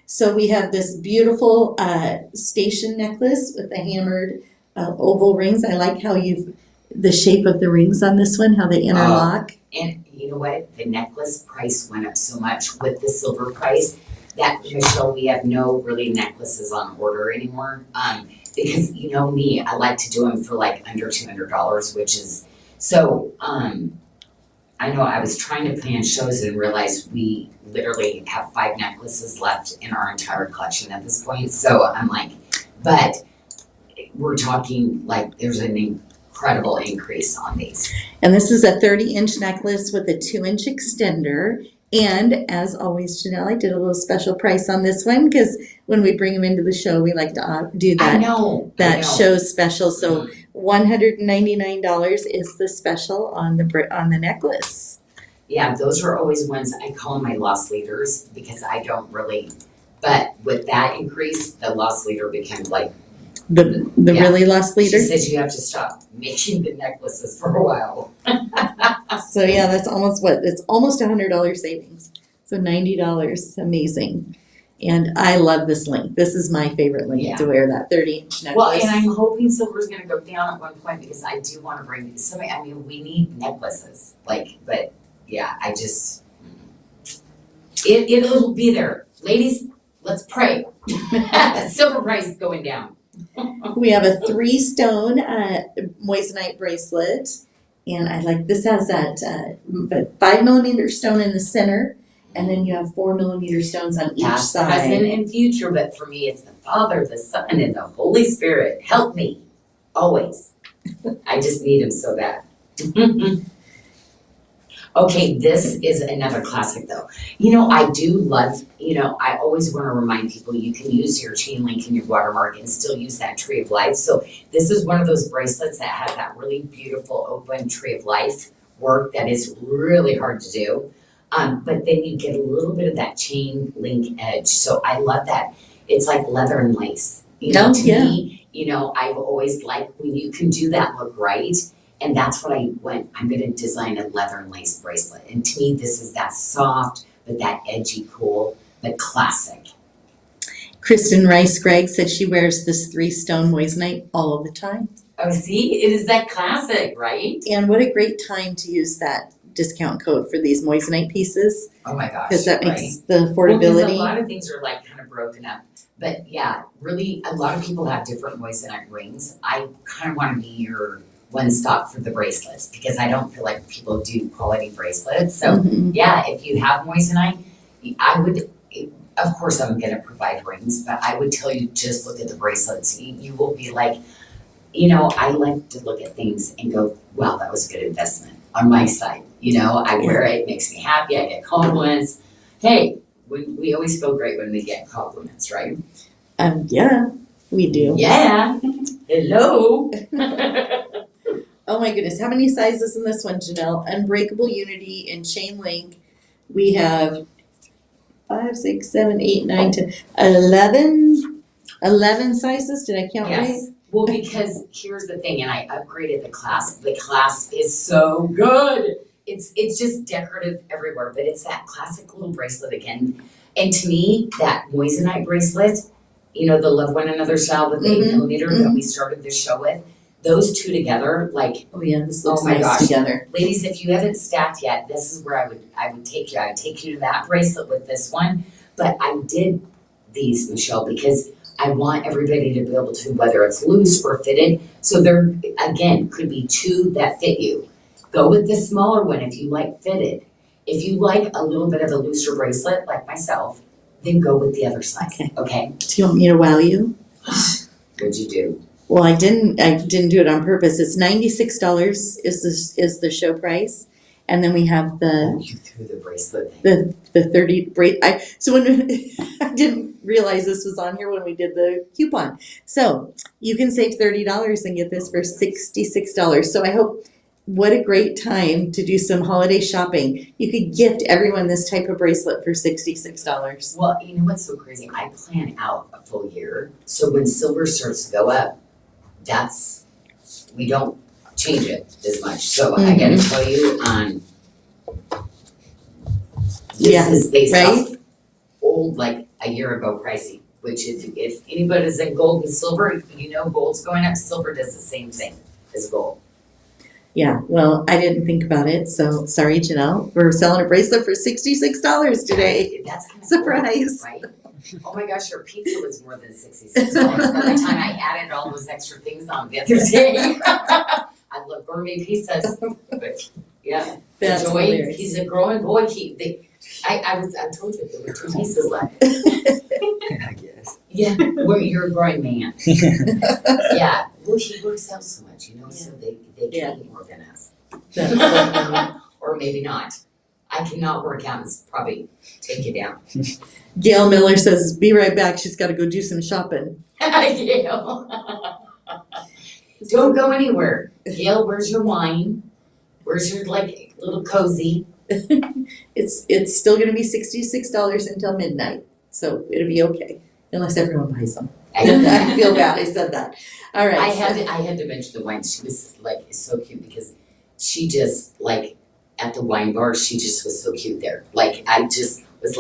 So we have this beautiful station necklace with the hammered oval rings. I like how the shape of the rings on this one, how they interlock. And you know what? The necklace price went up so much with the silver price that, Michelle, we have no really necklaces on order anymore. Because you know me, I like to do them for like under $200, which is so. I know I was trying to plan shows and realized we literally have 5 necklaces left in our entire collection at this point. So I'm like, but we're talking like there's an incredible increase on these. And this is a 30-inch necklace with a 2-inch extender. And as always, Janyl, I did a little special price on this one because when we bring them into the show, we like to do I that know. show special. So $199 is the special on the necklace. Yeah, those are always ones I call them my loss leaders because I don't really. But with that increase, the loss leader became like The Yeah. really lost leader. She says you have to stop making the necklaces for a while. So yeah, that's almost it's almost $100 savings. So $90, amazing. And I love this length. This is my favorite length Yeah. to wear, that 30-inch necklace. Well, and I'm hoping silver's gonna go down at one point because I do wanna bring somebody, I mean, we need necklaces, but yeah, I just, it'll be there. Ladies, let's pray. Silver price is going down. We have a 3-stone moissanite bracelet, and I like this has that 5mm stone in the center, and then you have 4mm stones on each Past, side. present, and future, but for me, it's the Father, the Son, and the Holy Spirit. Help me, always. I just need him so bad. Okay, this is another classic though. You know, I do love, I always want to remind people you can use your chain link and your watermark and still use that tree of life. So this is one of those bracelets that has that really beautiful open tree of life work that is really hard to do. But then you get a little bit of that chain link edge. So I love that. It's like leather and lace. To me, I've always liked when you can do that look right. And that's what I went, I'm gonna design a leather and lace bracelet. And to me, this is that soft, but that edgy cool, but classic. Kristen Rice Gregg said she wears this 3-stone moissanite all of the time. Oh, see, it is that classic, right? And what a great time to use that discount code for these moissanite pieces, Oh my gosh, because that right? makes the Well, 'cause a affordability. lot of things are like kind of broken up. But yeah, really, a lot of people have different moissanite rings. I kind of want to be your one stop for the bracelets because I don't feel like people do quality bracelets. So Mhm. yeah, if you have moissanite, I would, of course I'm gonna provide rings, but I would tell you just look at the bracelets. You will be like, I like to look at things and go, wow, that was a good investment on my side. I wear it makes me happy, I get compliments. Hey, we always feel great when we get compliments, right? Yeah, we do. Yeah, hello. Oh my goodness, how many sizes in this one, Janyl? Unbreakable Unity and Chain Link. We have 5, 6, 7, 8, 9, 10, 11 sizes. Did I count right? Yes, well, because here's the thing, and I upgraded the clasp. The clasp is so good. It's just decorative everywhere, but it's that classic little bracelet again. And to me, that moissanite bracelet, the Love One Another style with 8mm that we started the show with, those two together, like, Oh yeah, this looks Oh my nice gosh. together. ladies, if you haven't stacked yet, this is where I would take you. I would take you to that bracelet with this one. But I did these, Michelle, because I want everybody to be able to, whether it's loose or fitted. So there, again, could be two that fit you. Go with the smaller one if you like fitted. If you like a little bit of a looser bracelet, like myself, then go with the other size, okay? Do you want me to wow you? What'd you do? Well, I didn't do it on purpose. It's $96 is the show price. And then we have Oh, you threw the bracelet. the 30 so when I didn't realize this was on here when we did the coupon. So you can save $30 and get this for $66. So I hope, what a great time to do some holiday shopping. You could gift everyone this type of bracelet for $66. Well, you know what's so crazy? I plan out a full year. So when silver starts to go up, we don't change it as much. So I gotta tell you, Yeah, this is based right? off old, like a year ago pricing, which if anybody's in gold and silver, gold's going up, silver does the same thing as gold. Yeah, well, I didn't think about it, so sorry, Janyl. We're selling a bracelet for $66 today. That's kind of Surprise. cool, right? Oh my gosh, your pizza was more than $66 by the time I added all those extra things on the other day. I love gourmet pizzas, but yeah, That's Joy, hilarious. he's a growing boy. I told you there were 2 pieces left. I guess. Yeah, you're a growing man. Yeah, Well, he works out so much, so they Yeah. can eat more than us. That's so funny. Or maybe not. I cannot work out and probably take you down. Gail Miller says, be right back. She's got to go do some shopping. Gail. Don't go anywhere. Gail, where's your wine? Where's your little cozy? It's still going to be $66 until midnight, so it'll be okay, unless everyone buys them. I feel bad I said that. All right. I had to mention the wine. She was so cute because she just at the wine bar, she just was so cute there. I just was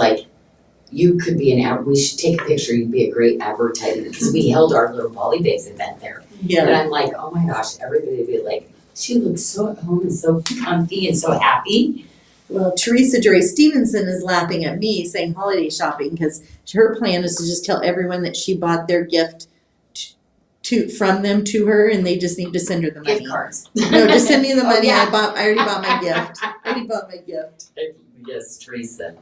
you could be we should take a picture, you'd be a great advertisement because we held our little Bali Babes event there. Yeah. And I'm oh my gosh, everybody would be she looks so at home and so comfy and so happy. Well, Teresa Joy Stevenson is laughing at me saying holiday shopping because her plan is to just tell everyone that she bought their gift from them to her, and they just need to send her the money. Gift cards. No, just send me the money. Yeah. I already bought my gift. I already bought my gift. Yes, Teresa.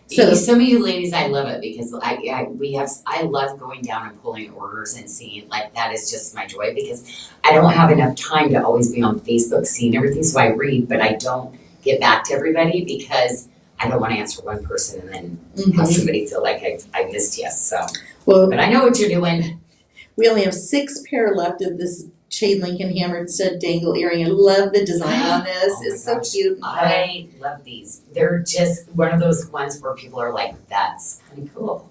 So- Some of you ladies, I love it because I love going down and pulling orders and seeing that is just my joy because I don't have enough time to always be on Facebook seeing everything. So I read, but I don't get back to everybody because I don't want to answer one person and then have somebody feel like I missed you. So, Well, but I know what you're doing. we only have 6 pair left of this chain link and hammered stud dangle earring. I love the design on this. Oh my It's so gosh. cute. I love these. They're just one of those ones where people are that's kind of cool.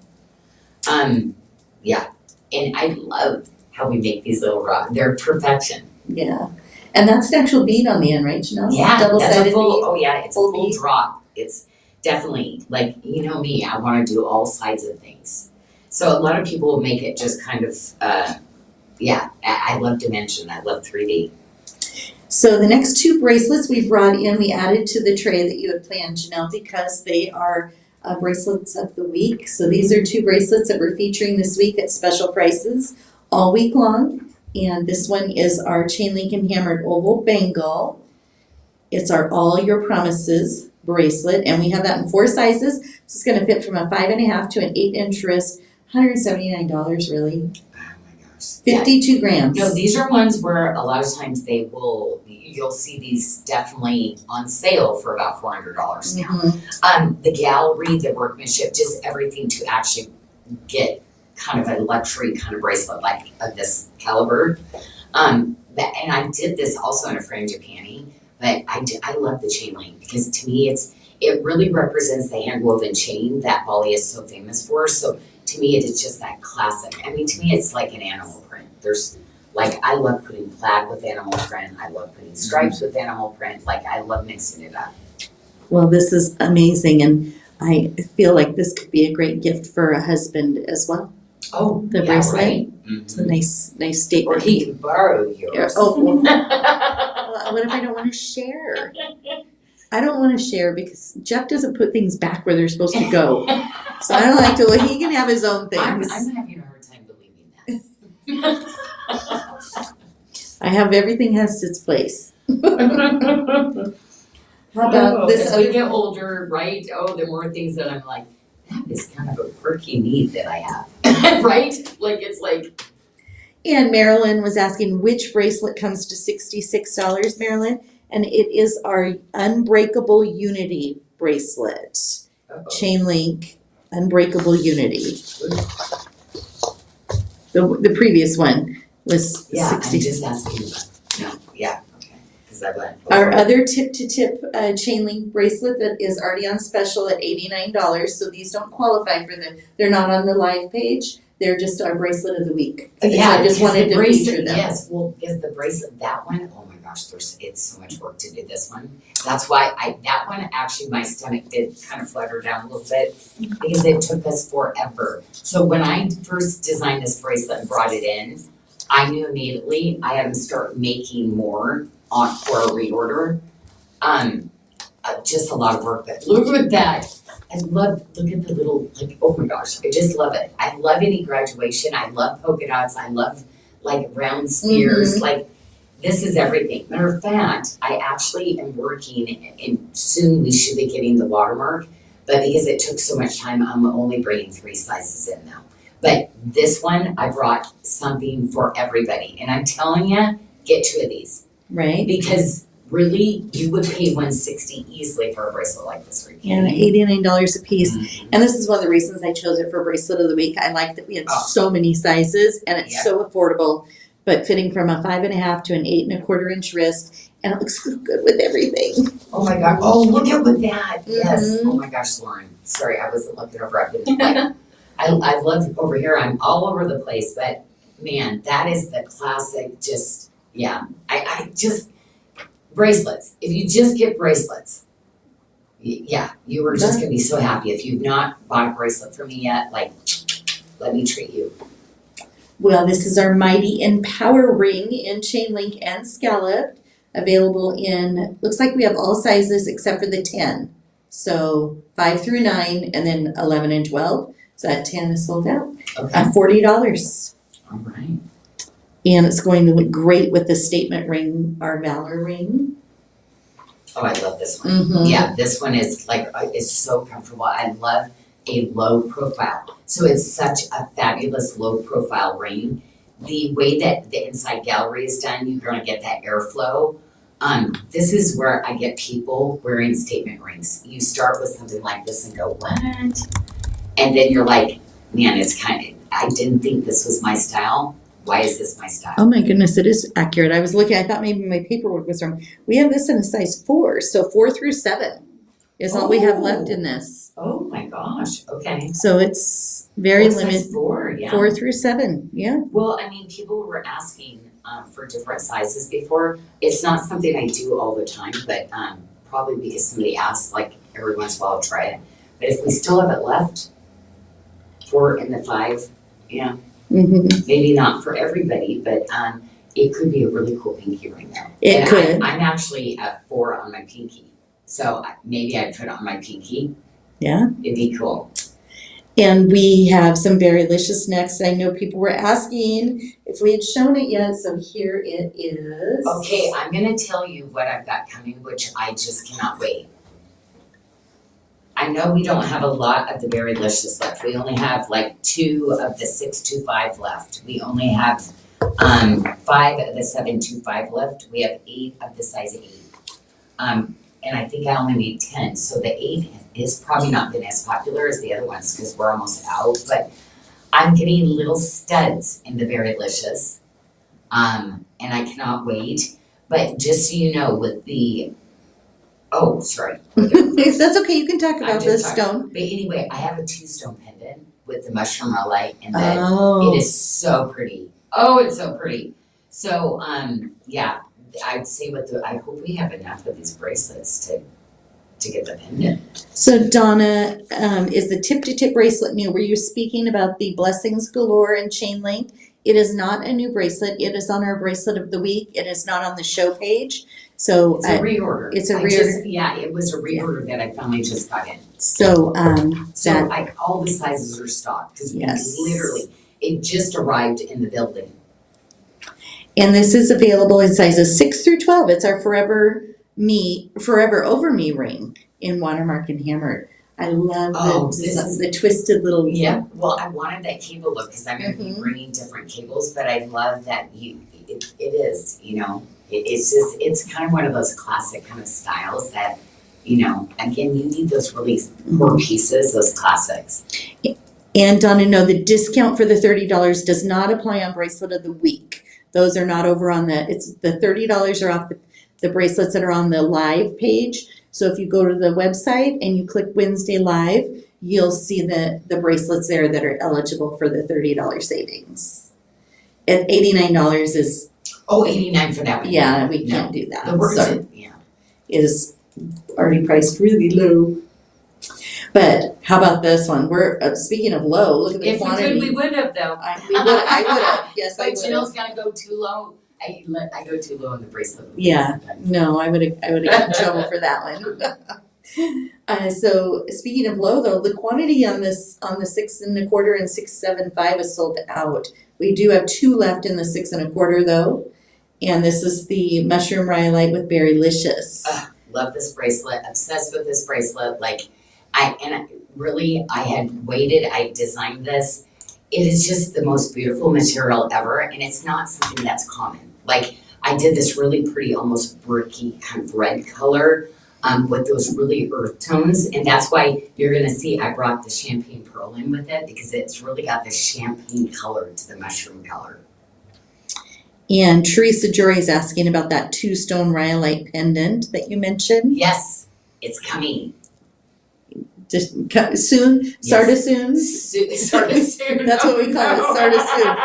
Yeah, and I love how we make these little rods. They're perfection. Yeah. And that's an actual bead on the end, right, Janelle? Yeah, that's Double-sided a full. bead. Oh yeah, it's Full a full bead. drop. It's definitely me. I want to do all sides of things. So a lot of people will make it just kind of. I love dimension. I love 3D. So the next 2 bracelets we brought in, we added to the tray that you had planned, Janelle, because they are bracelets of the week. So these are 2 bracelets that we're featuring this week at special prices all week long. And this one is our chain link and hammered oval bangle. It's our All Your Promises bracelet, and we have that in 4 sizes. This is going to fit from a 5.5 to an 8-inch wrist. $179, really. Oh my gosh. 52 grams. No, these are ones where a lot of times you'll see these definitely on sale for about $400 now. Mhm. The gallery, the workmanship, just everything to actually get kind of a luxury kind of bracelet of this caliber. And I did this also in a frangipani, but I love the chain link because to me it really represents the hand woven chain that Bali is so famous for. So to me, it is just that classic. I mean, to me, it's like an animal print. There's I love putting plaid with animal print. I love putting stripes with animal print. I love mixing it up. Well, this is amazing, and I feel like this could be a great gift for a husband as well. Oh, The yeah, bracelet. right? It's a nice statement. Or he can borrow yours. Oh, well, what if I don't want to share? I don't want to share because Jeff doesn't put things back where they're supposed to go. So I don't like to. Well, he can have his own I'm things. having a hard time believing that. I have everything has its place. How about this As we other? get older, right? Oh, there are more things that I'm that is kind of a quirky need that I have, right? It's And Marilyn was asking which bracelet comes to $66, Marilyn, and it is our Unbreakable Unity bracelet, chain link, Unbreakable Unity. The previous one was yeah, I'm 60. just asking about, no, yeah, okay, because I went. Our other tip-to-tip chain link bracelet that is already on special at $89. So these don't qualify for they're not on the live page. They're just our bracelet of the week. So Yeah, I just because wanted the to bracelet, feature them. yes, well, because the bracelet, that one, oh my gosh, it's so much work to do this one. That's why that one, actually, my stomach did kind of flutter down a little bit because it took us forever. So when I first designed this bracelet and brought it in, I knew immediately I had to start making more for a reorder. Just a lot of work, but look at that. Look at the little, oh my gosh, I just love it. I love any graduation. I love polka dots. I love round spears. This is everything. Matter of fact, I actually am working and soon we should be getting the watermark, but because it took so much time, I'm only bringing 3 sizes in now. But this one, I brought something for everybody. And I'm telling you, get 2 of these. Right? Because really, you would pay $160 easily for a bracelet like this. And $89 a piece. Mm-hmm. And this is one of the reasons I chose it for bracelet of the week. I like that we had so many sizes and it's so affordable, but fitting from a 5.5 to an 8.25 inch wrist, and it looks so good with everything. Oh my God! Oh, look at with that! Yes. Mhm. Oh my gosh, Lauren. Sorry, I wasn't looking over. I've been like, I love over here. I'm all over the place, but man, that is the classic. Just I just bracelets. If you just get bracelets. Yeah, you were just gonna be so happy. If you've not bought a bracelet for me yet, like, let me treat you. Well, this is our Mighty Empower ring in chain link and scalloped, available in, looks like we have all sizes except for the 10. So 5 through 9 and then 11 and 12. So that 10 is sold out Okay. at $40. All right. And it's going to look great with the statement ring, our Valor ring. Oh, I love this one. Mm-hmm. Yeah, this one is like, it's so comfortable. I love a low profile. So it's such a fabulous low profile ring. The way that the inside gallery is done, you're gonna get that airflow. This is where I get people wearing statement rings. You start with something like this and go, what? And then you're like, man, it's I didn't think this was my style. Why is this my style? Oh my goodness, it is accurate. I was looking, I thought maybe my paperwork was wrong. We have this in a size 4, so 4 through 7 is all we have left in this. Oh my gosh, okay. So it's very Well, limited. size 4, yeah. 4 through 7, yeah. Well, I mean, people were asking for different sizes before. It's not something I do all the time, but probably because somebody asks, like every once in a while I'll try it. But if we still have it left, 4 and the 5, yeah. Mm-hmm. Maybe not for everybody, but it could be a really cool pinky ring though. It could. I'm actually a 4 on my pinky. So maybe I'd put it on my pinky. Yeah. It'd be cool. And we have some Berrylicious next. I know people were asking if we had shown it yet, so here it is. Okay, I'm gonna tell you what I've got coming, which I just cannot wait. I know we don't have a lot of the Berrylicious left. We only have like 2 of the 625 left. We only have 5 of the 725 left. We have 8 of the size 8. And I think I only made 10, so the 8 is probably not been as popular as the other ones because we're almost out, but I'm getting little studs in the Berrylicious, and I cannot wait. But just so you know, with the, oh, sorry. That's okay, you can talk I'm about just the talking. stone. But anyway, I have a 2-stone pendant with the mushroom light, and Oh. it is so pretty. Oh, it's so pretty. So, yeah. I'd say I hope we have enough of these bracelets to get the pendant. So Donna, is the tip-to-tip bracelet new? Were you speaking about the Blessings Galore and chain link? It is not a new bracelet. It is on our bracelet of the week. It is not on the show page. So It's a reorder. It's a I reorder. just, yeah, it was a reorder that I finally just got in. So So all the sizes are stocked because Yes. literally it just arrived in the building. and this is available in sizes 6 through 12. It's our Forever Over Me ring in watermark and hammered. I love the twisted little. Yeah, well, I wanted that cable look because I'm going to be Mhm. bringing different cables, but I love that it is, it's kind of one of those classic kind of styles that, again, you need those really core pieces, those classics. And Donna, no, the discount for the $30 does not apply on bracelet of the week. Those are not over on the $30 are off the bracelets that are on the live page. So if you go to the website and you click Wednesday Live, you'll see the bracelets there that are eligible for the $30 savings. And $89 is, Oh, 89 for that one. yeah, we can't do that. The word So yeah. it is already priced really low. But how about this one? We're speaking of low, look at the If we quantity. could, we would have though. I would have. Yes, I But would Janelle's have. gonna go too low. I go too low on the bracelet. Yeah. No, I would have gotten in trouble for that one. So speaking of low though, the quantity on the 6 1/4 and 675 is sold out. We do have 2 left in the 6 1/4 though, and this is the mushroom rhyolite with Berrylicious. Love this bracelet. Obsessed with this bracelet. Like I had waited. I designed this, it is just the most beautiful material ever, and it's not something that's common. Like, I did this really pretty, almost bricky kind of red color with those really earth tones, and that's why you're gonna see I brought the champagne pearl in with it, because it's really got this champagne color to the mushroom color. And Teresa Jory is asking about that 2-stone rhyolite pendant that you mentioned. Yes, it's coming. Just soon, Sarda soon. Sarda soon. That's what we call it, Sarda soon.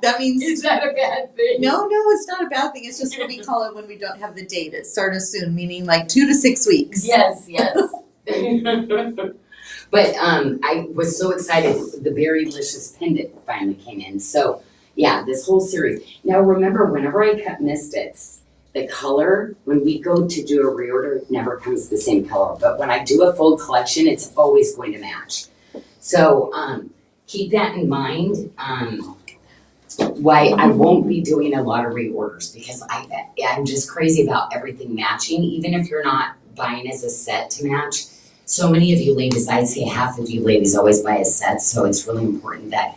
That means. Is that a bad thing? No, it's not a bad thing. It's just what we call it when we don't have the date. It's Sarda soon, meaning like 2 to 6 weeks. Yes. But I was so excited. The Berrylicious pendant finally came in. So yeah, this whole series. Now remember, whenever I cut mystics, the color, when we go to do a reorder, it never comes the same color. But when I do a full collection, it's always going to match. So keep that in mind. Why I won't be doing a lot of reorders, because I'm just crazy about everything matching, even if you're not buying as a set to match. So many of you ladies, I'd say half of you ladies always buy a set, so it's really important that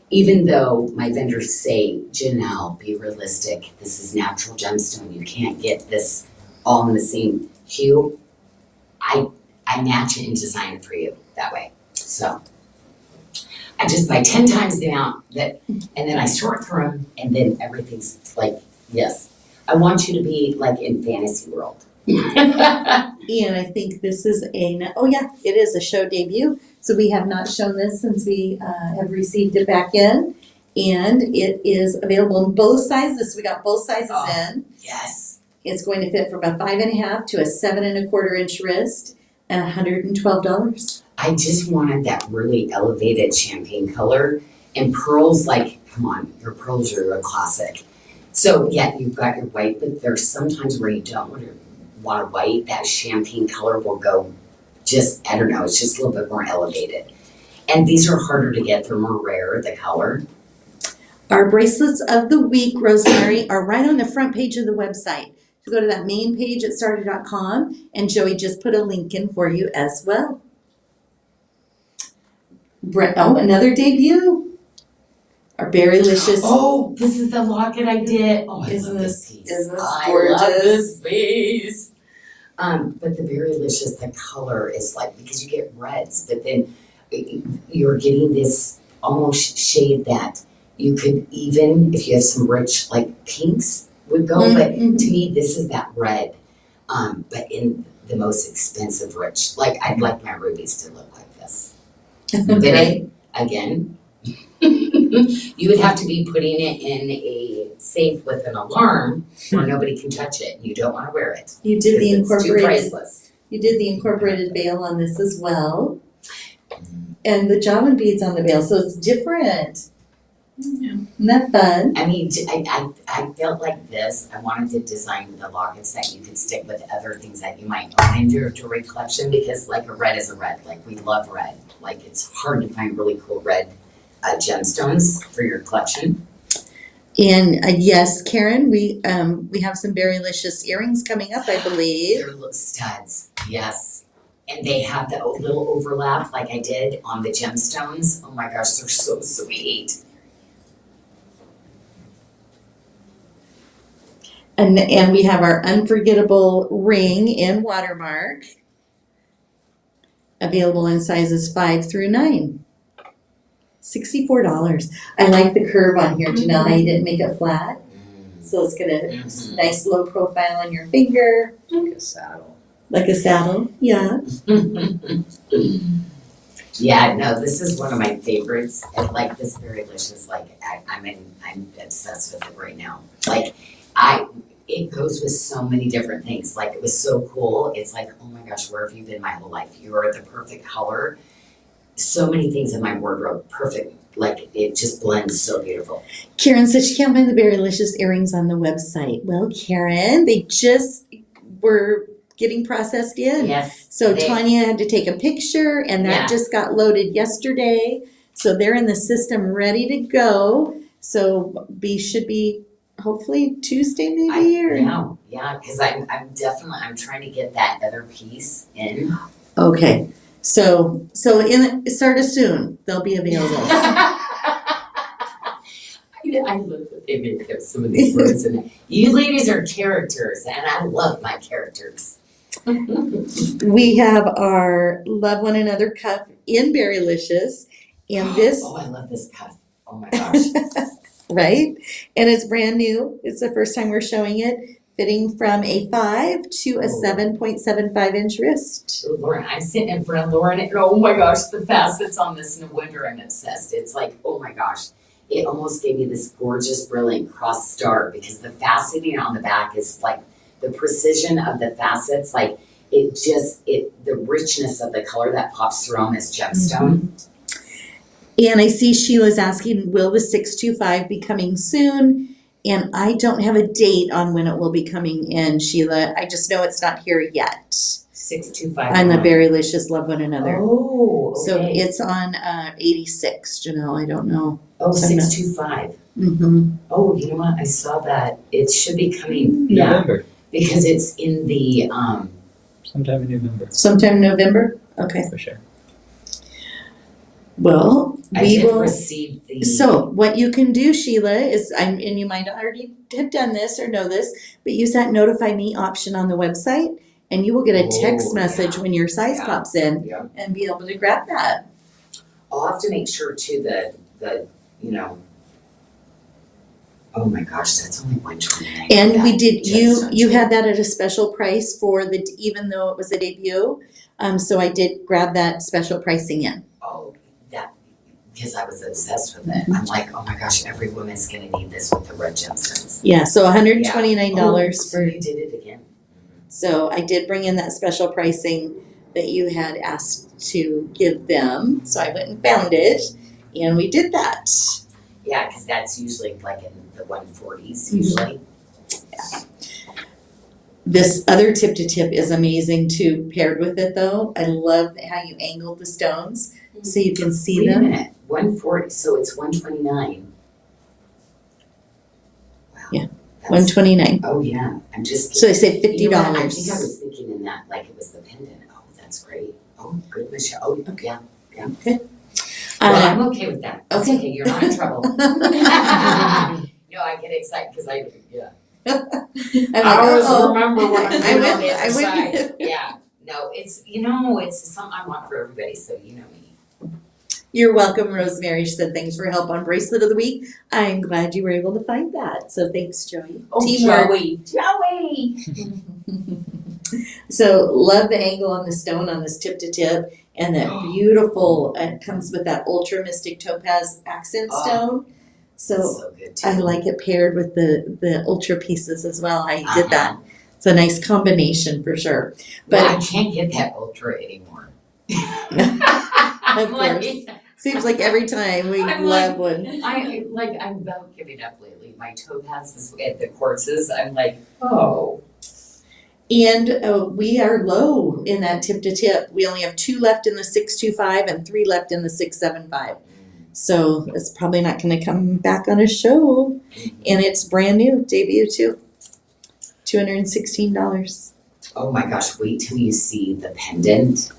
even though my vendors say, Janyl, be realistic, this is natural gemstone, you can't get this all in the same hue, I match it and design it for you that way. So I just buy 10 times the amount and then I sort through them, and then everything's like, yes. I want you to be like in fantasy world. And I think this is it is a show debut. So we have not shown this since we have received it back in. And it is available in both sizes. We got both sizes in. Yes. It's going to fit from a 5.5 to a 7.25 inch wrist and $112. I just wanted that really elevated champagne color, and pearls, like, come on, your pearls are a classic. So yeah, you've got your white, but there's sometimes where you don't want a white, that champagne color will go just, I don't know, it's just a little bit more elevated. And these are harder to get, they're more rare, the color. Our bracelets of the week, Rosemary, are right on the front page of the website. So go to that main page at sarda.com, and Joey just put a link in for you as well. Another debut. Our Berrylicious. Oh, this is the locket I did. Oh, I love this piece. Isn't this I gorgeous? love this piece. But the Berrylicious, the color is like, because you get reds, but then you're getting this almost shade that you could, even if you have some rich like pinks would go, but to me this is that red, but in the most expensive rich. Like, I'd like my rubies to look like this. But again, you would have to be putting it in a safe with an alarm where nobody can touch it. You don't want to wear it. You did the It's too incorporated. priceless. You did the incorporated veil on this as well, and the Javan beads on the veil, so it's different. Isn't that fun? I mean, I felt like this. I wanted to design the lockets that you could stick with other things that you might own in your jewelry collection, because like a red is a red. Like, we love red. Like, it's hard to find really cool red gemstones for your collection. And yes, Karen, we have some Berrylicious earrings coming up, I believe. They're little studs, yes. And they have the little overlap like I did on the gemstones. Oh my gosh, they're so sweet. And we have our unforgettable ring in watermark, available in sizes 5 through 9. $64. I like the curve on here, Janyl. You didn't make it flat, so it's got a nice low profile on your finger. Like a saddle. Like a saddle, yeah. Yeah, no, this is one of my favorites. And like this Berrylicious, like I'm obsessed with it right now. Like, it goes with so many different things. Like, it was so cool. It's like, oh my gosh, where have you been my whole life? You are the perfect color. So many things in my wardrobe, perfect. Like, it just blends so beautiful. Karen said she can't find the Berrylicious earrings on the website. Well, Karen, they just were getting processed in. Yes. So Tanya had to take a picture, and that just got loaded yesterday. So they're in the system ready to go. So should be hopefully Tuesday maybe. Yeah, because I'm trying to get that other piece in. Okay. So start as soon. They'll be available. I love that they make up some of these words, and you ladies are characters, and I love my characters. We have our Love One Another cup in Berrylicious, and this, Oh, I love this cup. Oh my gosh. right? And it's brand new. It's the first time we're showing it, fitting from a 5 to a 7.75 inch wrist. So Lauren, I'm sitting in front of Lauren, and oh my gosh, the facets on this, no wonder I'm obsessed. It's like, oh my gosh. It almost gave me this gorgeous, brilliant cross star because the faceting on the back is like the precision of the facets, like the richness of the color that pops through on this gemstone. And I see Sheila's asking, will the 625 be coming soon? And I don't have a date on when it will be coming in, Sheila. I just know it's not here yet. 625. On the Berrylicious Love One Another. Oh, okay. So it's on 86, Janyl. I don't know. Oh, 625. Mm-hmm. Oh, you know what? I saw that. It should be coming. November. Yeah, because it's in the Sometime in November. Sometime in November? Okay. For sure. Well, I we did will. receive the. So what you can do, Sheila, is and you might already have done this or know this, but use that notify me option on the website, and you will get a text message when your size pops in, and be able to grab that. I'll have to make sure too that oh my gosh, that's only $129. And we did. You had that at a special price for even though it was a debut. So I did grab that special pricing in. Oh, that because I was obsessed with it. I'm like, oh my gosh, every woman's gonna need this with the red gemstones. Yeah. So $129 So for. you did it again. So I did bring in that special pricing that you had asked to give them. So I went and found it, and we did that. Yeah, because that's usually like in the 140s usually. This other tip to tip is amazing too, paired with it though. I love how you angled the stones so you can see Wait them. a minute, 140, so it's 129. Wow. Yeah. $129. Oh yeah, I'm just. So they say $50. You know what? I think I was thinking in that like it was the pendant. Oh, that's great. Oh, good, Michelle. Oh, yeah. Okay. Well, I'm okay with that. That's okay. okay. You're not in trouble. No, I get excited because I'm like, I always uh-oh. remember when I'm I on went- the I other went- side. Yeah. No, it's it's something I want for everybody. So you know me. You're welcome, Rosemary. She said thanks for help on Bracelet of the Week. I'm glad you were able to find that. So thanks, Joey. Teamwork. Joey. So love the angle on the stone on this tip to tip, and that beautiful. It comes with that ultra mystic topaz accent stone. So good too. I like it paired with the ultra pieces as well. I did that. It's a nice combination for sure. But But I can't get that ultra anymore. of course, seems like every time we I'm love like- one. I'm about giving up lately. My topazes at the quartzes, I'm like, oh. And we are low in that tip to tip. We only have 2 left in the 625 and 3 left in the 675. So it's probably not going to come back on a show. And it's brand new, debut too. $216. Oh my gosh, wait till you see the pendant.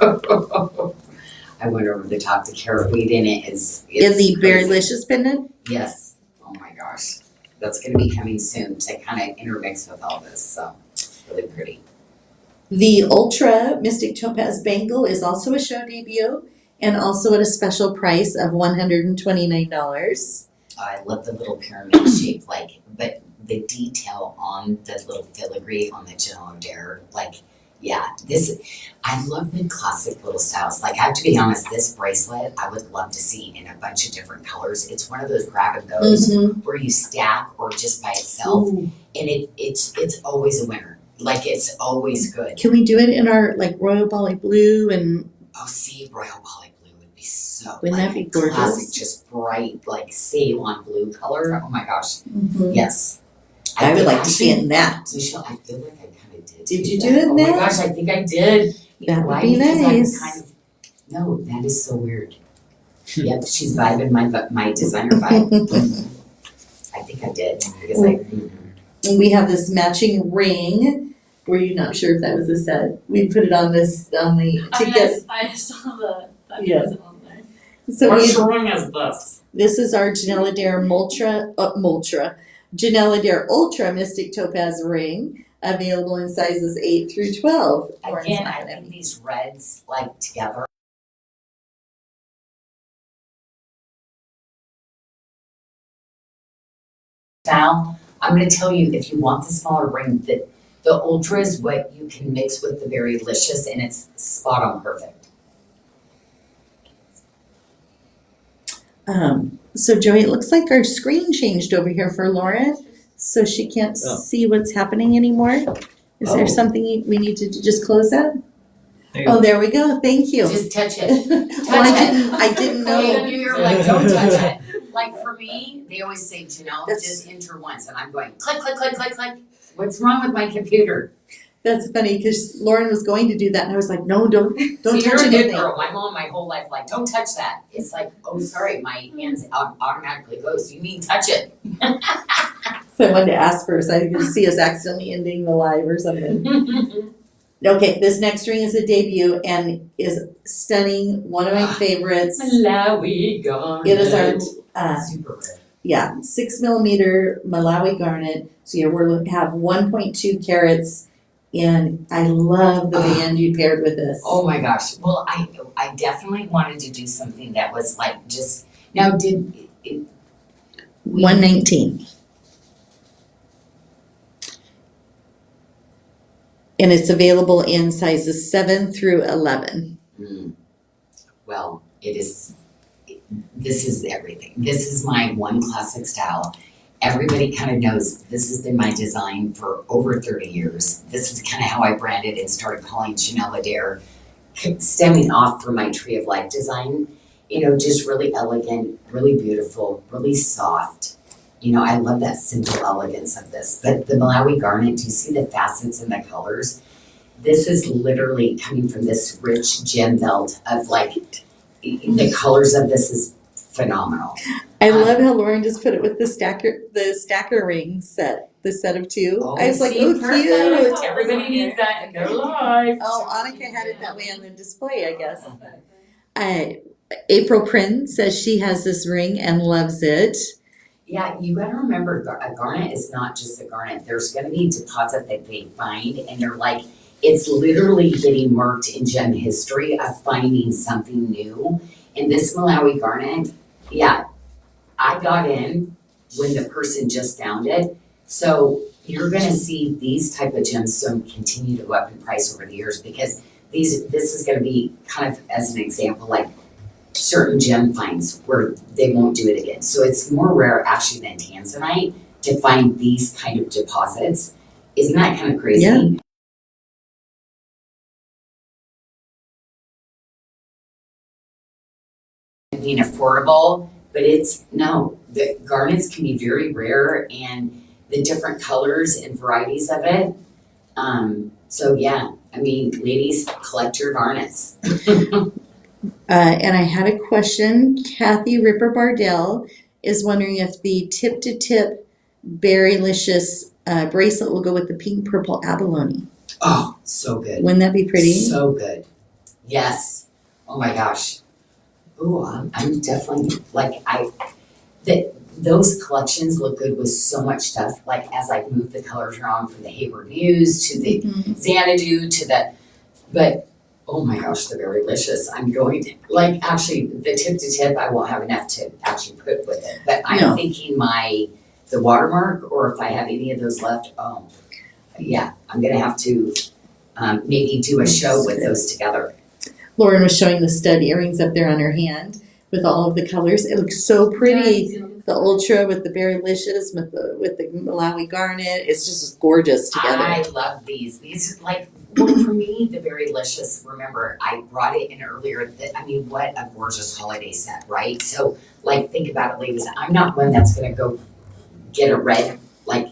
I went over the top. The carrot weed in it is the crazy. Berrylicious pendant? Yes. Oh my gosh. That's going to be coming soon to kind of intermix with all this. So really pretty. The Ultra Mystic Topaz Bangle is also a show debut and also at a special price of $129. I love the little pyramid shape, but the detail on the little filigree on the Janyl Adair, I love the classic little styles. Like, I have to be honest, this bracelet I would love to see in a bunch of different colors. It's one of those grab and goes where you stack or just by itself, Ooh. and it's always a winner. Like, it's always good. Can we do it in our royal Bali blue and Oh, see, royal poly blue would be so Wouldn't that be gorgeous? classic, just bright, like Ceylon blue color. Oh my gosh, Mhm. yes. I would like to see it in that. Michelle, I feel like I kind of did. Did you do it in Oh that? my gosh, I think I did. That would Why? be Because nice. I'm no, that is so weird. Yep, she's vibing my designer vibe. I think I did because And we have this matching ring Were you not sure if that was a set? We put it on this, on the, I mean, ticket. I saw that Yeah. it wasn't on there. So What we, string is this? this is our Janyl Adair Janyl Adair Ultra Mystic Topaz ring, available in sizes 8 through 12. Lauren's Again, not I gonna think be- these reds like together. Style. I'm gonna tell you, if you want the smaller ring, the ultra is what you can mix with the very licious, and it's spot on perfect. So Joey, it looks like our screen changed over here for Lauren, so she can't Oh. see what's happening anymore. Is there Oh. something we need to just close that? There you Oh, go. there we go, thank you. Just touch it. Well, I didn't Hey, know. you're like, don't touch it. Like for me, they always say, Janyl, That's- just enter once, and I'm going click, click, click, click, click. What's wrong with my computer? That's funny, because Lauren was going to do that, and I was like, no, don't See, touch you're a good anything. girl. My mom, my whole life, like, don't touch that. It's like, oh, sorry, my hands automatically goes. You mean touch it? So I wanted to ask first, I could see us accidentally ending the live or something. Okay, this next ring is a debut and is stunning, one of my favorites. Malawi garnet. It is our, Super rare. yeah, 6 millimeter Malawi garnet. So yeah, have 1.2 carats, and I love the band you paired with this. Oh my gosh. Well, I definitely wanted to do something that was like just, now did it, 119. And it's available in sizes 7 through 11. well, this is everything. This is my one classic style. Everybody kind of knows this has been my design for over 30 years. This is kind of how I branded and started calling Janyl Adair, stemming off from my Tree of Life design. You know, just really elegant, really beautiful, really soft. You know, I love that simple elegance of this. But the Malawi garnet, do you see the facets and the colors? This is literally coming from this rich gem belt of like, the colors of this is phenomenal. I love how Lauren just put it with the stacker ring set, the set of 2. I was like, see, oh, perfect. cute. Everybody needs that in their life. Oh, Annika had it that way on the display, I guess. April Prin says she has this ring and loves it. Yeah, you gotta remember, a garnet is not just a garnet. There's gonna be a deposit that they find, and they're like, it's literally getting marked in gem history of finding something new. And this Malawi garnet, yeah, I got in when the person just found it. So you're gonna see these type of gemstones continue to go up in price over the years, because this is gonna be kind of, as an example, like certain gem finds where they won't do it again. So it's more rare actually than tanzanite to find these kind of deposits. Isn't that kind of crazy? Yeah. Being affordable, but the garnets can be very rare, and the different colors and varieties of it. So yeah, I mean, ladies, collect your garnets. And I had a question. Kathy Ripper Bardell is wondering if the tip-to-tip Berrylicious bracelet will go with the pink purple abalone. Oh, so good. Wouldn't that be pretty? So good. Yes. Oh my gosh. Ooh, I'm definitely like those collections look good with so much stuff. Like as I move the colors around from the Hayward Muse to the Xanadu to the, but oh my gosh, they're very delicious. I'm going to, like, actually, the tip to tip, I won't have enough to actually put with it. But I'm thinking the watermark, or if I have any of those left, yeah, I'm gonna have to maybe do a show with those together. Lauren was showing the stud earrings up there on her hand with all of the colors. It looks so pretty. The ultra with the Berrylicious, with the Malawi garnet. It's just gorgeous together. I love these. These, like, well, for me, the Berrylicious, remember, I brought it in earlier. I mean, what a gorgeous holiday set, right? So, like, think about it, ladies. I'm not one that's going to go get a red, like,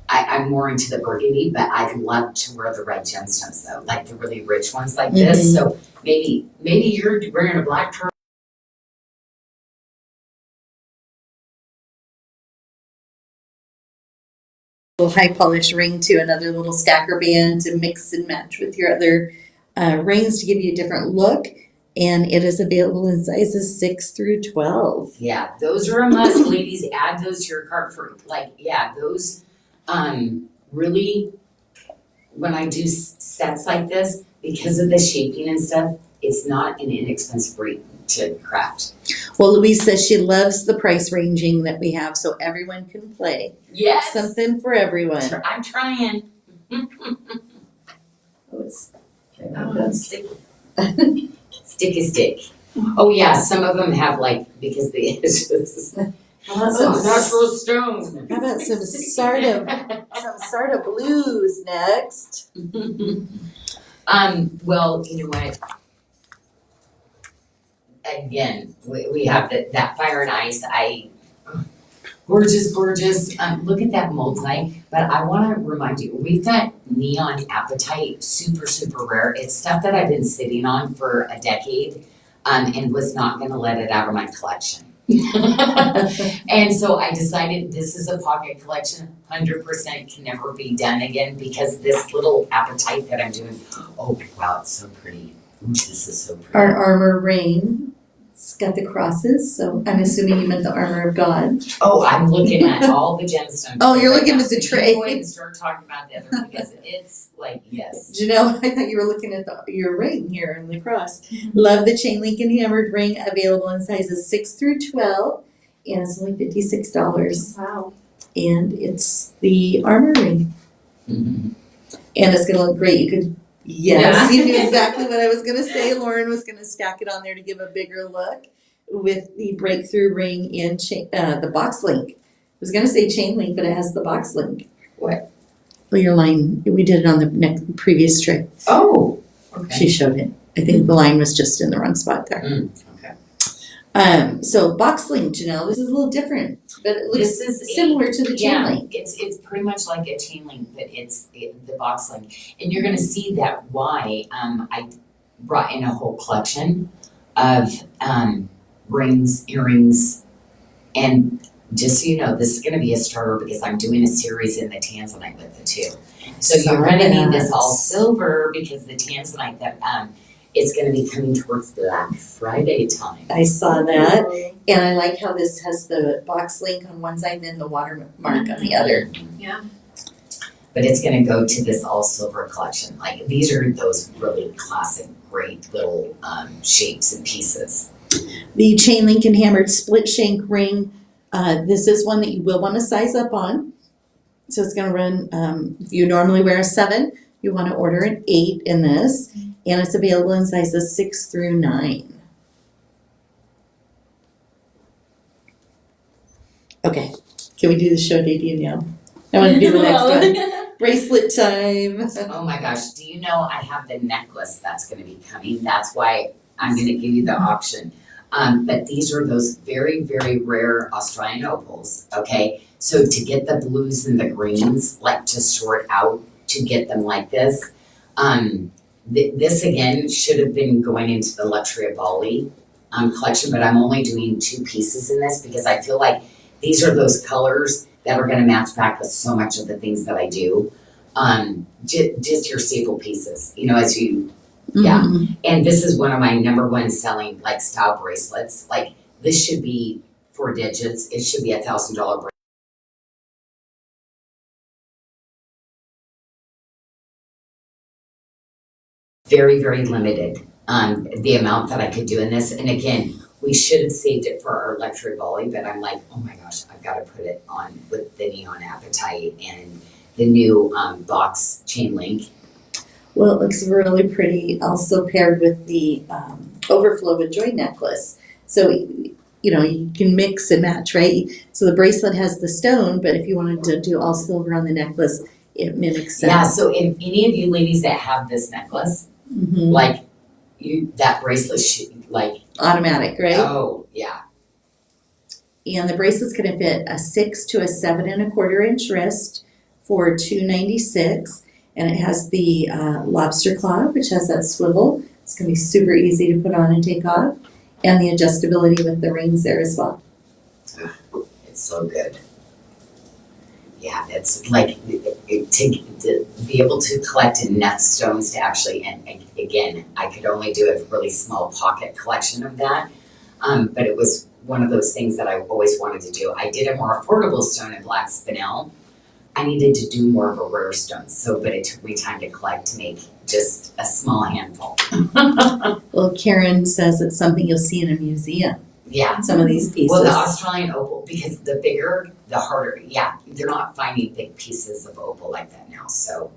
I'm more into the burgundy, but I'd love to wear the red gemstones, though, like the really rich ones like this. So, maybe you're wearing a black pearl. little high polish ring to another little stacker band to mix and match with your other rings to give you a different look. And it is available in sizes 6 through 12. Yeah, those are a must, ladies. Add those to your cart for those really, when I do sets like this, because of the shaping and stuff, it's not an inexpensive rate to craft. Well, Louise says she loves the price ranging that we have so everyone can play. Yes. Something for everyone. I'm trying. Stick. Oh yeah, some of them have because the edges. How about some natural stone. How about some Sarda blues next? Well, you know what? Again, we have that fire and ice. Gorgeous. Look at that multi. But I want to remind you, we've got neon apatite, super rare. It's stuff that I've been sitting on for a decade, and was not going to let it out of my collection. And so I decided this is a pocket collection, 100% can never be done again because this little apatite that I'm doing, oh wow, it's so pretty. Ooh, this is so pretty. Our armor ring. It's got the crosses, so I'm assuming you meant the armor of God. Oh, I'm looking at all the gemstones. Oh, you're right looking now. at the So tray. you go ahead and start talking about the other because it's yes. Janelle, I thought you were looking at your ring here in the cross. Love the chain link and hammered ring, available in sizes 6 through 12, and it's only $56. Wow. And it's the armor ring. Mm-hmm. And it's gonna look great. You could, Yeah. you knew exactly what I was gonna say. Lauren was gonna stack it on there to give a bigger look with the breakthrough ring and the box link. I was gonna say chain link, but it has the box link. What? Well, your line, we did it on the previous tray. Oh, okay. She showed it. I think the line was just in the wrong spot there. Okay. So box link, Janelle, this is a little different, but it looks This is similar to the chain link. It's pretty much like a chain link, but it's the box link. And you're gonna see that why I brought in a whole collection of rings, earrings, and just so you know, this is gonna be a starter because I'm doing a series in the tanzanite with it too. So you're gonna need this all silver because the tanzanite that it's gonna be coming towards Black Friday time. I saw that, and I like how this has the box link on one side and then the watermark on the other. Yeah. But it's gonna go to this all silver collection. Like these are those really classic, great little shapes and pieces. The chain link and hammered split shank ring, this is one that you will want to size up on. So it's gonna run, if you normally wear a 7, you wanna order an 8 in this, and it's available in sizes 6 through 9. Okay, can we do the show debut now? I want to do the next one. Bracelet time. Oh my gosh, do you know I have the necklace that's gonna be coming? That's why I'm gonna give you the option. But these are those very rare Australian opals, okay? So to get the blues and the greens, to sort out to get them like this, this again should have been going into the Luxury of Bali collection, but I'm only doing 2 pieces in this because I feel like these are those colors that are gonna match back with so much of the things that I do. Just your staple pieces, as you, yeah. And this is one of my #1 selling style bracelets. This should be 4 digits. It should be $1,000 bracelet. Very limited, the amount that I could do in this. And again, we should have saved it for our Luxury Bali, but I'm like, oh my gosh, I've got to put it on with the neon apatite and the new box chain link. Well, it looks really pretty, also paired with the overflow with joy necklace. So, you can mix and match, right? So the bracelet has the stone, but if you wanted to do all silver on the necklace, it mimics that. Yeah, so if any of you ladies that have this necklace, that bracelet should, automatic, right? oh, yeah. And the bracelet's gonna fit a 6 to a 7 1/4 inch wrist for $296. And it has the lobster claw, which has that swivel. It's gonna be super easy to put on and take off. And the adjustability with the rings there as well. It's so good. Yeah, it's like to be able to collect enough stones to actually, and again, I could only do a really small pocket collection of that. But it was one of those things that I always wanted to do. I did a more affordable stone in black spinel. I needed to do more of a rare stone, but it took me time to collect to make just a small handful. Well, Karen says it's something you'll see in a museum, Yeah. some of these pieces. Well, the Australian opal, because the bigger, the harder. Yeah, they're not finding big pieces of opal like that now. So,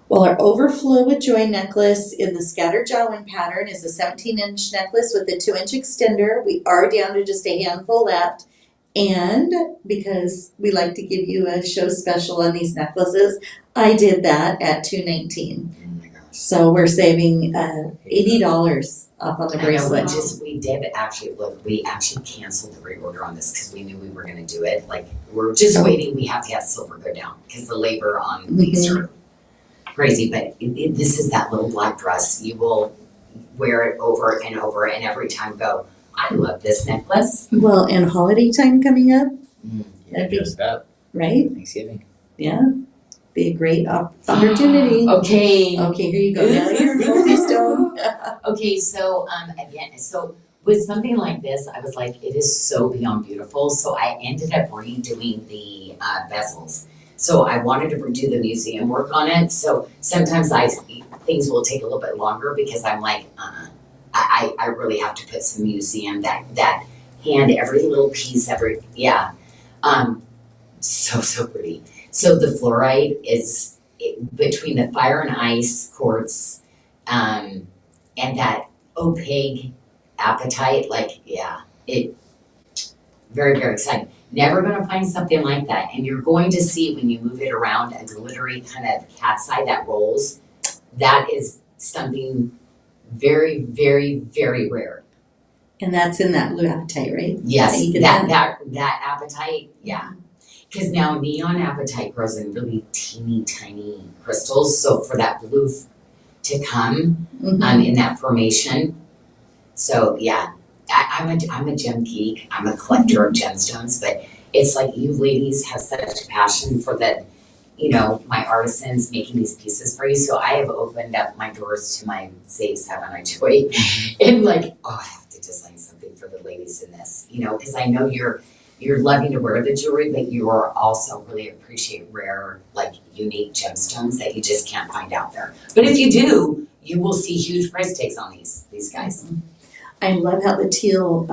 Well, our Overflow with Joy necklace in the scattered jawline pattern is a 17-inch necklace with a 2-inch extender. We are down to just a handful left. And because we like to give you a show special on these necklaces, I did that at $219. oh my gosh. So we're saving $80 off on the I know, bracelet. we did actually, look, we actually canceled the reorder on this because we knew we were gonna do it. Like, we're just waiting, we have to have silver go down because the labor on these are crazy. But this is that little black dress. You will wear it over and over and every time go, I love this necklace. Well, and holiday time coming up, Yeah, dressed up. right? Thanksgiving. Yeah, be a great opportunity. Okay. Okay, here you go. Now you're multi-stone. Okay, so again, so with something like this, I was like, it is so beyond beautiful. So I ended up redoing the bezels. So I wanted to redo the museum work on it. So sometimes things will take a little bit longer because I'm like, I really have to put some museum that hand, every little piece, so pretty. So the fluorite is between the fire and ice quartz, and that opaque apatite, very, very exciting. Never gonna find something like that. And you're going to see when you move it around a glittery kind of cat's eye that rolls. That is something very, very, very rare. And that's in that blue apatite, right? Yes, You get that apatite, yeah. Because now neon apatite grows in really teeny tiny crystals. So for that blue to come in that formation. So yeah, I'm a gem geek. I'm a collector of gemstones, but it's like you ladies have such a passion for that, my artisans making these pieces for you. So I have opened up my doors to my Save 7 I Joy and I have to design something for the ladies in this, because I know you're loving to wear the jewelry, but you are also really appreciate rare, unique gemstones that you just can't find out there. But if you do, you will see huge price tags on these guys. I love how the teal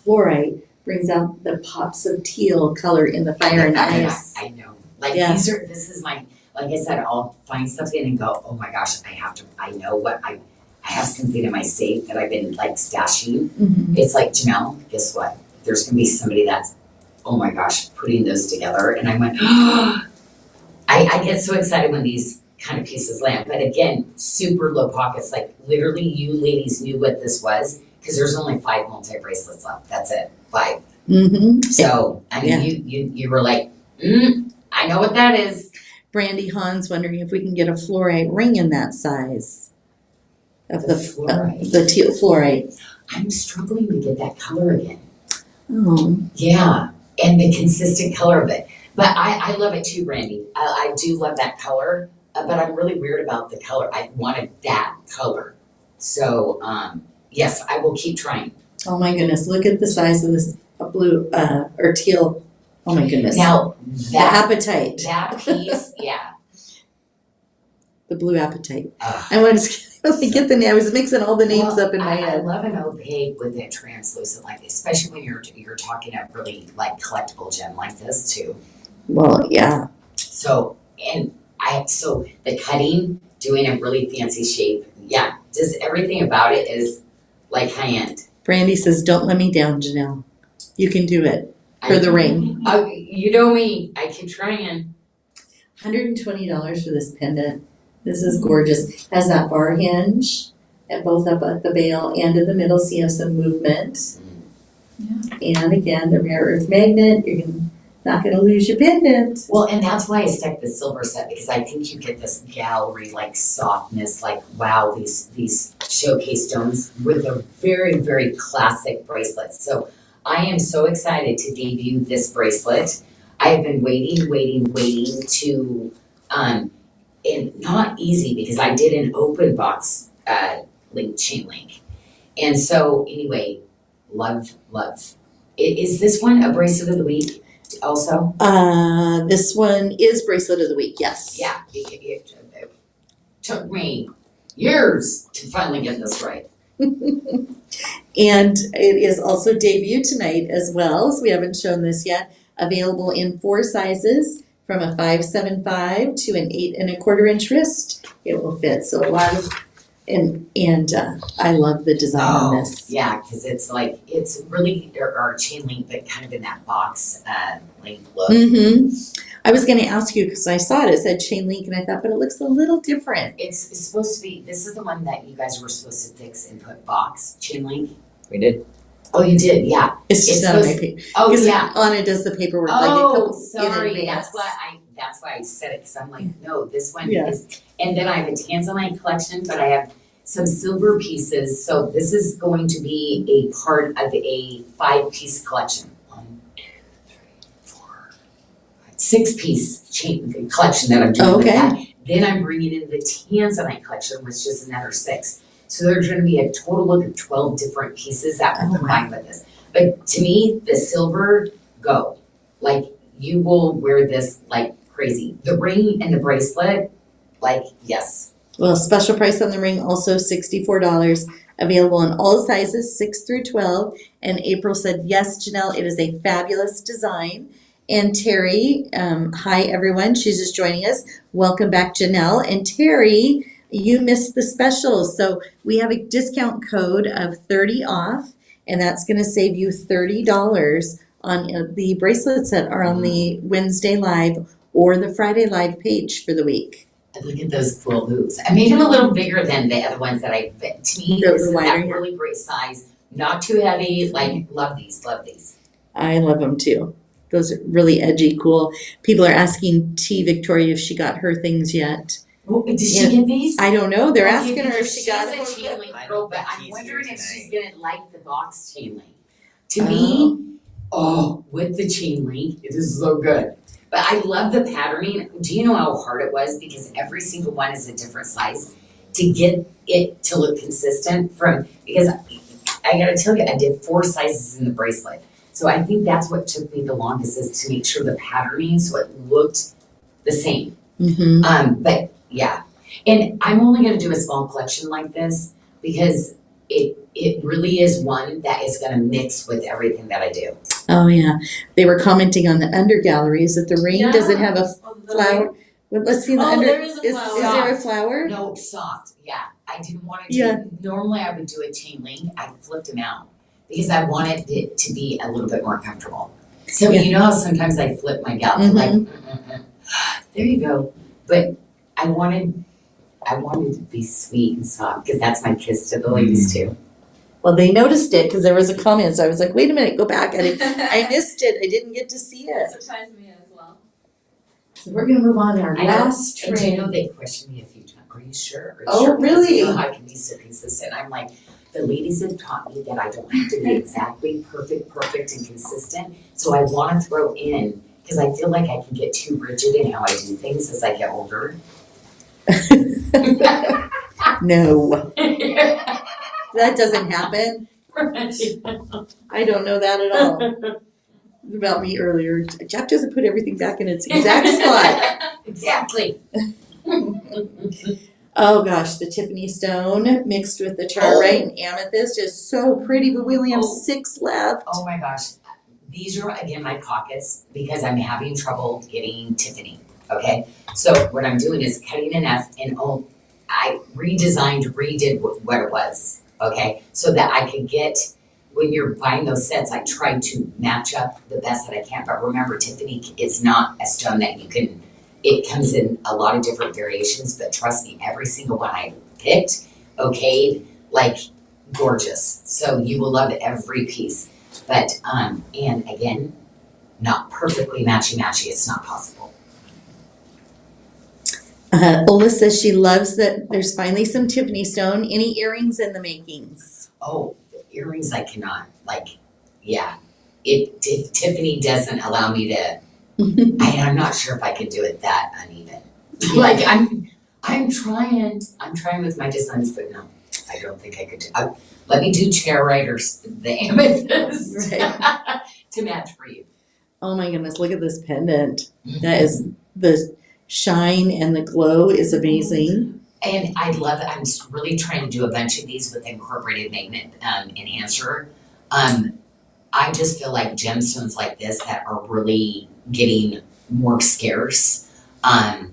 fluorite brings out the pops of teal color in the fire and ice. I know. This is my, like I said, I'll find something and go, oh my gosh, I know what I have something in my safe that I've been stashing. It's like, Janyl, guess what? There's gonna be somebody that's, oh my gosh, putting those together. And I went, I get so excited when these kind of pieces land. But again, super low pockets. Like literally you ladies knew what this was because there's only 5 multi-bracelets left. That's it, 5. So, I mean, you were like, I know what that is. Brandy Hahn's wondering if we can get a fluorite ring in that size of the fluorite. The teal fluorite. I'm struggling to get that color again. Oh. Yeah, and the consistent color of it. But I love it too, Brandy. I do love that color, but I'm really weird about the color. I wanted that color. So, yes, I will keep trying. Oh my goodness, look at the size of this blue or teal. Oh my goodness. Now, the apatite. That piece, yeah. The blue apatite. I wanted to get the name. I was mixing all the names up in my head. I love an opaque with it translucent like this, especially when you're talking a really collectible gem like this too. Well, yeah. So the cutting, doing a really fancy shape, yeah, just everything about it is high end. Brandy says, "Don't let me down, Janyl. You can do it." For the ring. You know me, I keep trying. $120 for this pendant. This is gorgeous. Has that bar hinge at both up at the bail and in the middle, so you have some movement. Yeah. And again, the rare earth magnet, you're not gonna lose your pendant. Well, and that's why I stuck the silver set, because I think you get this gallery softness, wow, these showcase stones with a very, very classic bracelet. So I am so excited to debut this bracelet. I have been waiting to, and not easy because I did an open box, chain link. And so anyway, love. Is this one a bracelet of the week also? This one is bracelet of the week, yes. Yeah, it took me years to finally get this right. And it is also debut tonight as well, so we haven't shown this yet. Available in 4 sizes, from a 5.75 to an 8.25 wrist. It will fit, so a lot of, and I love the design on this. Yeah, because it's like, it's really, or chain link, but kind of in that box, link look. Mm-hmm. I was gonna ask you, because I saw it said chain link, and I thought, but it looks a little different. It's supposed to be, this is the one that you guys were supposed to fix and put box, chain link. We did. Oh, you did, yeah. It's just It's not on my supposed- page. Oh, Because yeah. Anna does the paperwork like a Oh, couple sorry, in advance. that's why I said it, because I'm like, no, this one Yeah. is, and then I have a tanzanite collection, but I have some silver pieces, so this is going to be a part of a 5-piece collection. 1, 2, 3, 4, 6-piece chain collection that I'm doing with Okay. that. Then I'm bringing in the tanzanite collection, which is another 6. So there's gonna be a total of 12 different pieces that will Oh, wow. combine with this. But to me, the silver, go. Like, you will wear this like crazy. The ring and the bracelet, like, yes. Well, special price on the ring, also $64. Available in all sizes, 6 through 12. And April said, yes, Janyl, it is a fabulous design. And Terry, hi everyone, she's just joining us. Welcome back, Janyl. And Terry, you missed the special. So we have a discount code of 30 off, and that's going to save you $30 on the bracelets that are on the Wednesday Live or the Friday Live page for the week. And look at those cool hoops. I made them a little bigger than the other ones that but to me, They're this is wider, that yeah. really great size, not too heavy, like, love these. I love them too. Those are really edgy, cool. People are asking T. Victoria if she got her things yet. Well, did she Yeah. get these? I don't know. They're Okay, asking her if because she got she's a chain them. link I girl, don't but think I'm T's wondering here if she's tonight. gonna like the box chain link. To me, with the chain link, it is so good. But I love the patterning. Do you know how hard it was? Because every single one is a different size to get it to look consistent because I gotta tell you, I did 4 sizes in the bracelet. So I think that's what took me the longest, is to make sure the patterning, so it looked the same. Mm-hmm. But yeah, and I'm only gonna do a small collection like this because it really is one that is gonna mix with everything that I do. Oh yeah. They were commenting on the under gallery. Is it the ring? Does it have a flower? Well, let's see the Oh, under. there is a Is flower. there a flower? No, soft, yeah. I didn't wanna do, Yeah. normally I would do a chain link, I flipped them out because I wanted it to be a little bit more comfortable. So Yeah. you know how sometimes I flip my gal, like, there you go. But I wanted to be sweet and soft because that's my kiss to the ladies too. Well, they noticed it because there was a comment. So I was like, wait a minute, go back. I missed it. I didn't get to see it. Surprised me as well. So we're gonna move on to our I know, last and do you trade. know they questioned me a few times, are you sure? Are you Oh, sure? Because really? you know how I can be so consistent. I'm like, the ladies have taught me that I don't have to be exactly perfect and consistent. So I wanna throw in, because I feel like I can get too rigid in how I do things as I get older. No, that doesn't happen. I don't know that at all. About me earlier. Jeff doesn't put everything back in its exact spot. Exactly. Oh gosh, the Tiffany stone mixed with the charite and amethyst is so pretty, but we only have 6 left. Oh my gosh, these are again my pockets because I'm having trouble getting Tiffany, okay? So what I'm doing is cutting enough and I redid what it was, okay? So that I could get, when you're buying those sets, I try to match up the best that I can. But remember, Tiffany is not a stone that you can, it comes in a lot of different variations, but trust me, every single one I picked, okayed, like gorgeous. So you will love every piece. But, and again, not perfectly matchy-matchy, it's not possible. Ola says she loves that there's finally some Tiffany stone. Any earrings in the makings? Oh, the earrings I cannot, like, yeah. Tiffany doesn't allow me to I'm not sure if I could do it that uneven. Like I'm trying with my designs, but no, I don't think I could do. Let me do chairite or the amethyst to match for you. Oh my goodness, look at this pendant. That is, the shine and the glow is amazing. And I love it. I'm really trying to do a bunch of these with incorporated magnet enhancer. I just feel like gemstones like this that are really getting more scarce. I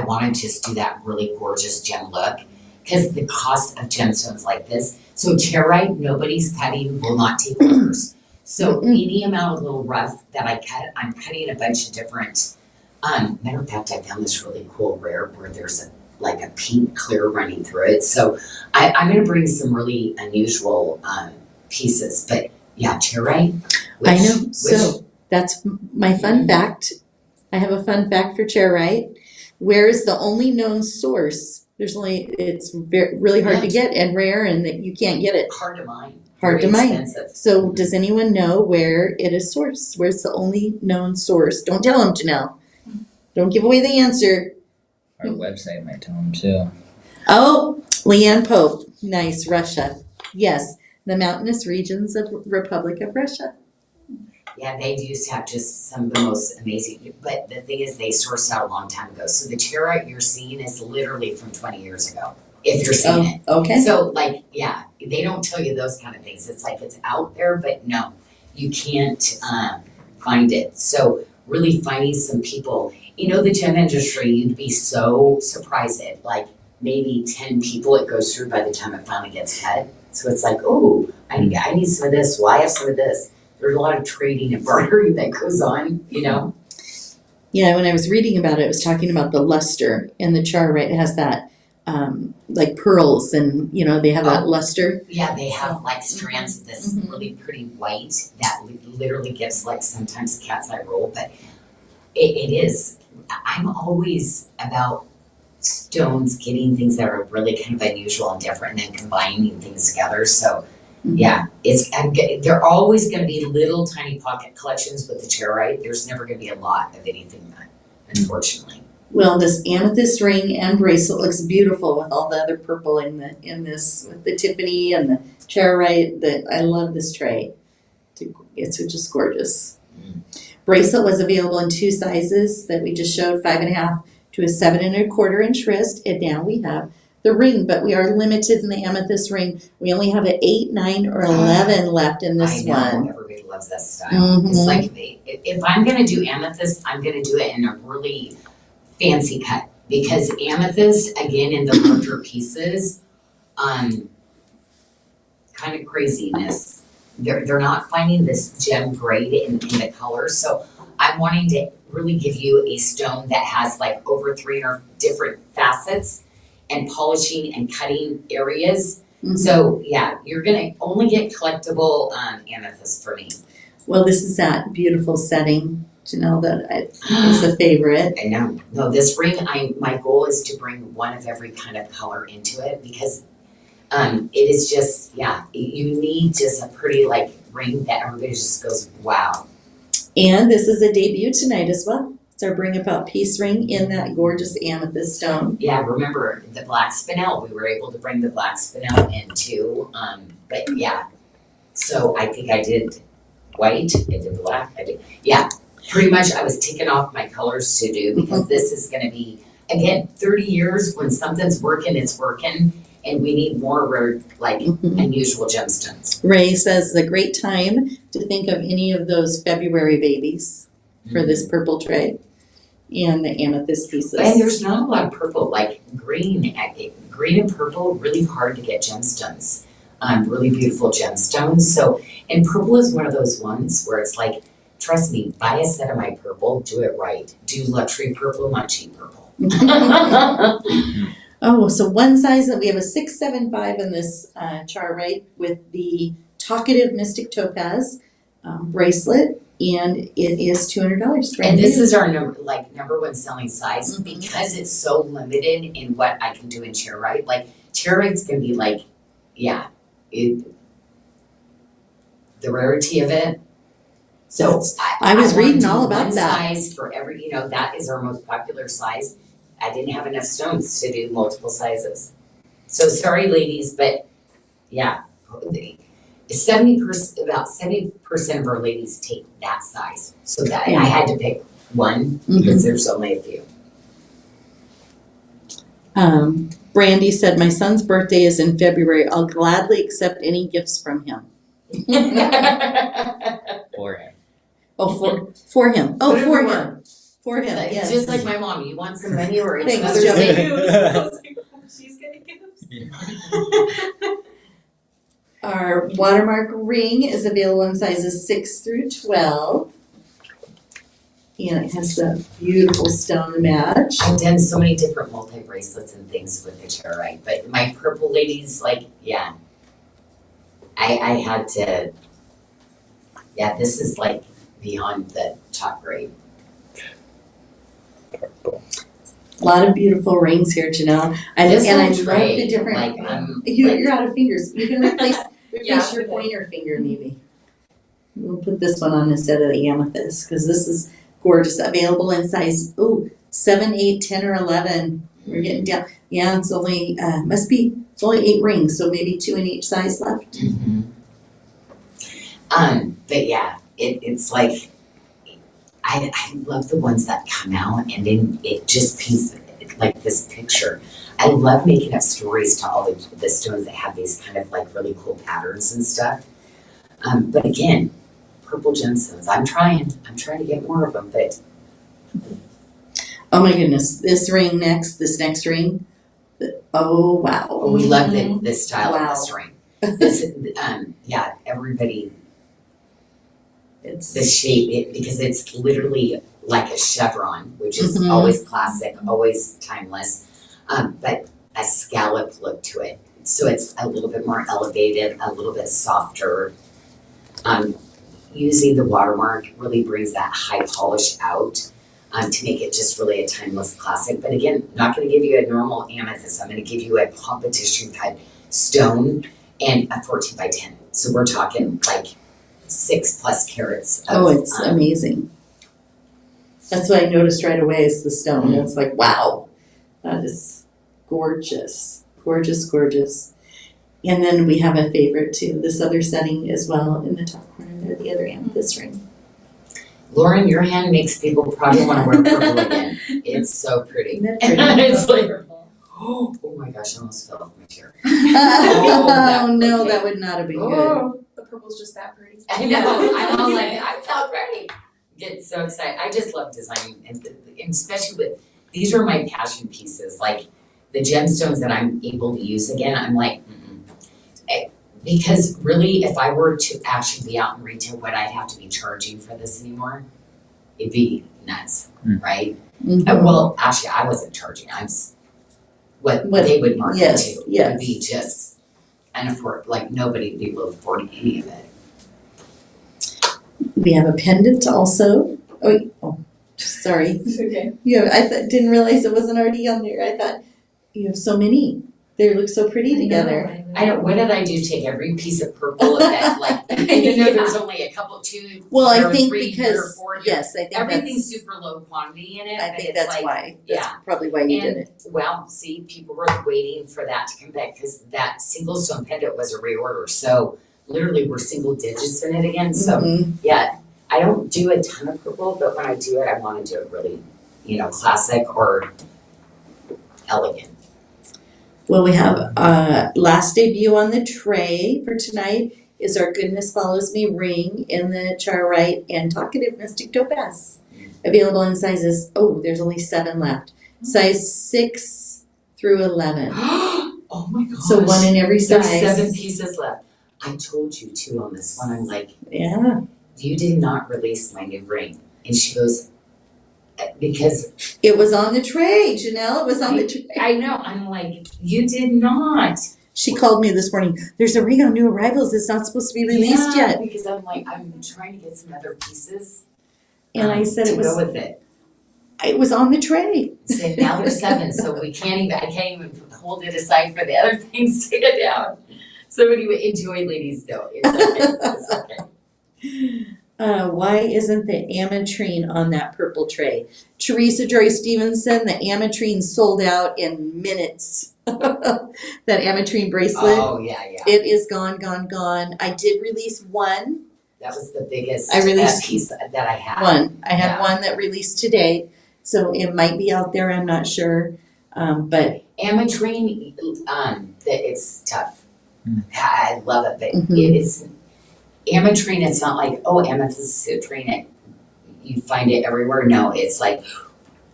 want to just do that really gorgeous gem look because the cost of gemstones like this. So chairite, nobody's cutting, will not take orders. So any amount of little rough that I cut, I'm cutting a bunch of different. Matter of fact, I found this really cool rare where there's a pink clear running through it. So I'm going to bring some really unusual pieces, but yeah, chairite. I know. So that's my fun fact. I have a fun fact for chairite. Where is the only known source? It's really hard to get and rare, and that you can't get it. Hard to mine. Hard to Very mine. expensive. So does anyone know where it is sourced? Where's the only known source? Don't tell them, Janyl. Don't give away the answer. Our website might tell them too. Oh, Leanne Pope. Nice, Russia. Yes, the mountainous regions of Republic of Russia. Yeah, they used to have just some of the most amazing, but the thing is they sourced out a long time ago. So the chairite you're seeing is literally from 20 years ago, if you're seeing it. Okay. So yeah, they don't tell you those kind of things. It's like it's out there, but no, you can't find it. So really finding some people, the gem industry, you'd be so surprised at maybe 10 people it goes through by the time it finally gets cut. So it's like, oh, I need some of this. Well, I have some of this. There's a lot of trading and bartering that goes on, Yeah, when I was reading about it, it was talking about the luster in the chairite. It has that like pearls, and they have that luster. Yeah, they have strands of this really pretty white that literally gives sometimes cat's eye roll, but it is. I'm always about stones getting things that are really kind of unusual and different, and then combining things together. So. Yeah, they're always going to be little tiny pocket collections with the chairite. There's never going to be a lot of anything, unfortunately. Well, this amethyst ring and bracelet looks beautiful with all the other purple in this, with the Tiffany and the chairite. I love this tray. It's just gorgeous. Bracelet was available in 2 sizes that we just showed, 5.5 to a 7.25 inch wrist, and now we have the ring, but we are limited in the amethyst ring. We only have an 8, 9, or 11 left in this one. I know, everybody loves that style. It's like, if I'm gonna do amethyst, I'm gonna do it in a really fancy cut. Because amethyst, again, in the larger pieces, kind of craziness. They're not finding this gem grade in the colors. So I'm wanting to really give you a stone that has over 300 different facets and polishing and cutting areas. So yeah, you're gonna only get collectible amethyst for me. Well, this is that beautiful setting, Janyl, that is a favorite. I know. No, this ring, my goal is to bring one of every kind of color into it because it is just, you need just a pretty ring that everybody just goes, wow. And this is a debut tonight as well. It's our Bring About Peace ring in that gorgeous amethyst stone. Yeah, remember the black spinel. We were able to bring the black spinel in too. But yeah, so I think I did white, I did black, pretty much I was ticking off my colors to do because this is gonna be, again, 30 years when something's working, it's working. And we need more rare, unusual gemstones. Ray says a great time to think of any of those February babies for this purple tray and the amethyst pieces. And there's not a lot of purple, green. Green and purple, really hard to get gemstones. Really beautiful gemstones. So, and purple is one of those ones where it's trust me, buy a set of my purple, do it right. Do luxury purple, not cheap purple. Oh, so one size that we have a 675 in this chairite with the talkative mystic topaz bracelet, and it is $200. And this is our number 1 selling size because it's so limited in what I can do in chairite. Chairite's gonna be the rarity of it. So I was wanna reading do all about one that. size for every, that is our most popular size. I didn't have enough stones to do multiple sizes. So sorry, ladies, but yeah, 70%, about 70% of our ladies take that size. So that I had to pick one because there's only a few. Brandy said, my son's birthday is in February. I'll gladly accept any gifts from him. For him. Oh, for him. Oh, Whatever for you him. want. For him, yes. Just like my mom, you want some money or it's Thanks, Mother's Joey. Day? She's getting gifts. Our watermark ring is available in sizes 6 through 12. And it has the beautiful stone match. I've done so many different multi-bracelets and things with the charoite, but my purple ladies, I had to, this is like beyond the top grade. A lot of beautiful rings here, Janyl. I love the different. You're out of fingers. You can replace your pointer finger, maybe. We'll put this one on instead of the amethyst because this is gorgeous. Available in size 7, 8, 10, or 11. We're getting down. Yeah, it's only it's only 8 rings, so maybe 2 in each size left. But yeah, it's like I love the ones that come out and then it just paints like this picture. I love making up stories to all the stones that have these kind of like really cool patterns and stuff. But again, purple gemstones. I'm trying to get more of them, but Oh my goodness, this next ring. Oh wow. we love the style Wow. of this ring. This, everybody, It's the shape, because it's literally like a chevron, which is Mhm. always classic, always timeless, but a scallop look to it. So it's a little bit more elevated, a little bit softer. Using the watermark really brings that high polish out to make it just really a timeless classic. But again, not going to give you a normal amethyst. I'm going to give you a competition cut stone and a 14 by 10. So we're talking like 6+ carats of, it's amazing. That's what I noticed right away is the stone. It's like, wow, that is gorgeous, gorgeous, gorgeous. And then we have a favorite too, this other setting as well in the top corner there, the other amethyst ring. Lauren, your hand makes people probably want to wear purple again. It's so pretty. Isn't that pretty? It's like, oh my gosh, I almost fell off my chair. Oh no, okay. that would not have been good. Oh, The purple's just that pretty. I know, I'm all like, I felt ready. Get so excited. I just love designing and especially with, these are my passion pieces, like the gemstones that I'm able to use again, I'm like, because really, if I were to actually be out in retail, would I have to be charging for this anymore? It'd be nuts, right? Mhm. Well, actually, I wasn't charging. What they would market yes, to yes. would be just unaffordable. Like nobody would be able to afford any of it. We have a pendant also. Oh, sorry. Okay. Didn't realize it wasn't already on there. I thought you have so many. They look so pretty together. I don't. What did I do? Take every piece of purple of that, like even though there's only a couple, 2, Well, I or think 3 because or 4 here. yes, I think Everything's that's, super low quantity in it. I but think it's that's like, why. That's yeah. probably why you did And it. well, see, people were waiting for that to come back because that single stone pendant was a reorder. So literally, we're single digits in it again. So Mhm. yeah, I don't do a ton of purple, but when I do it, I want to do it really, classic or elegant. Well, we have last debut on the tray for tonight is our Goodness Follows Me ring in the Charoite and Talkative Mystic Topaz. Available in sizes, there's only 7 left. Size 6 through 11. Oh my gosh. So 1 in every There's size. 7 pieces left. I told you too on this one. I'm like, Yeah. you did not release my new ring. And she goes, because It was on the tray, Janyl. It was on the tray. I know. I'm like, you did not. She called me this morning. There's a ring on new arrivals. It's not supposed to be released Yeah, yet. because I'm like, I'm trying to get some other pieces. And I said to it was go with it. It was on the tray. So now there's 7, so I can't even hold it aside for the other things to get down. So anyway, enjoy, ladies. No, it's okay. It's okay. Why isn't the ametrine on that purple tray? Teresa Joy Stevenson, the ametrine sold out in minutes. That ametrine bracelet, Oh, yeah, yeah. it is gone, gone, gone. I did release one. That was the biggest I released piece that I had. I had Yeah. one that released today, so it might be out there, I'm not sure. But Ametrine, it's tough. I love it, but Mhm. it is, ametrine, it's not like, oh, amethyst citrine, you find it everywhere. No, it's like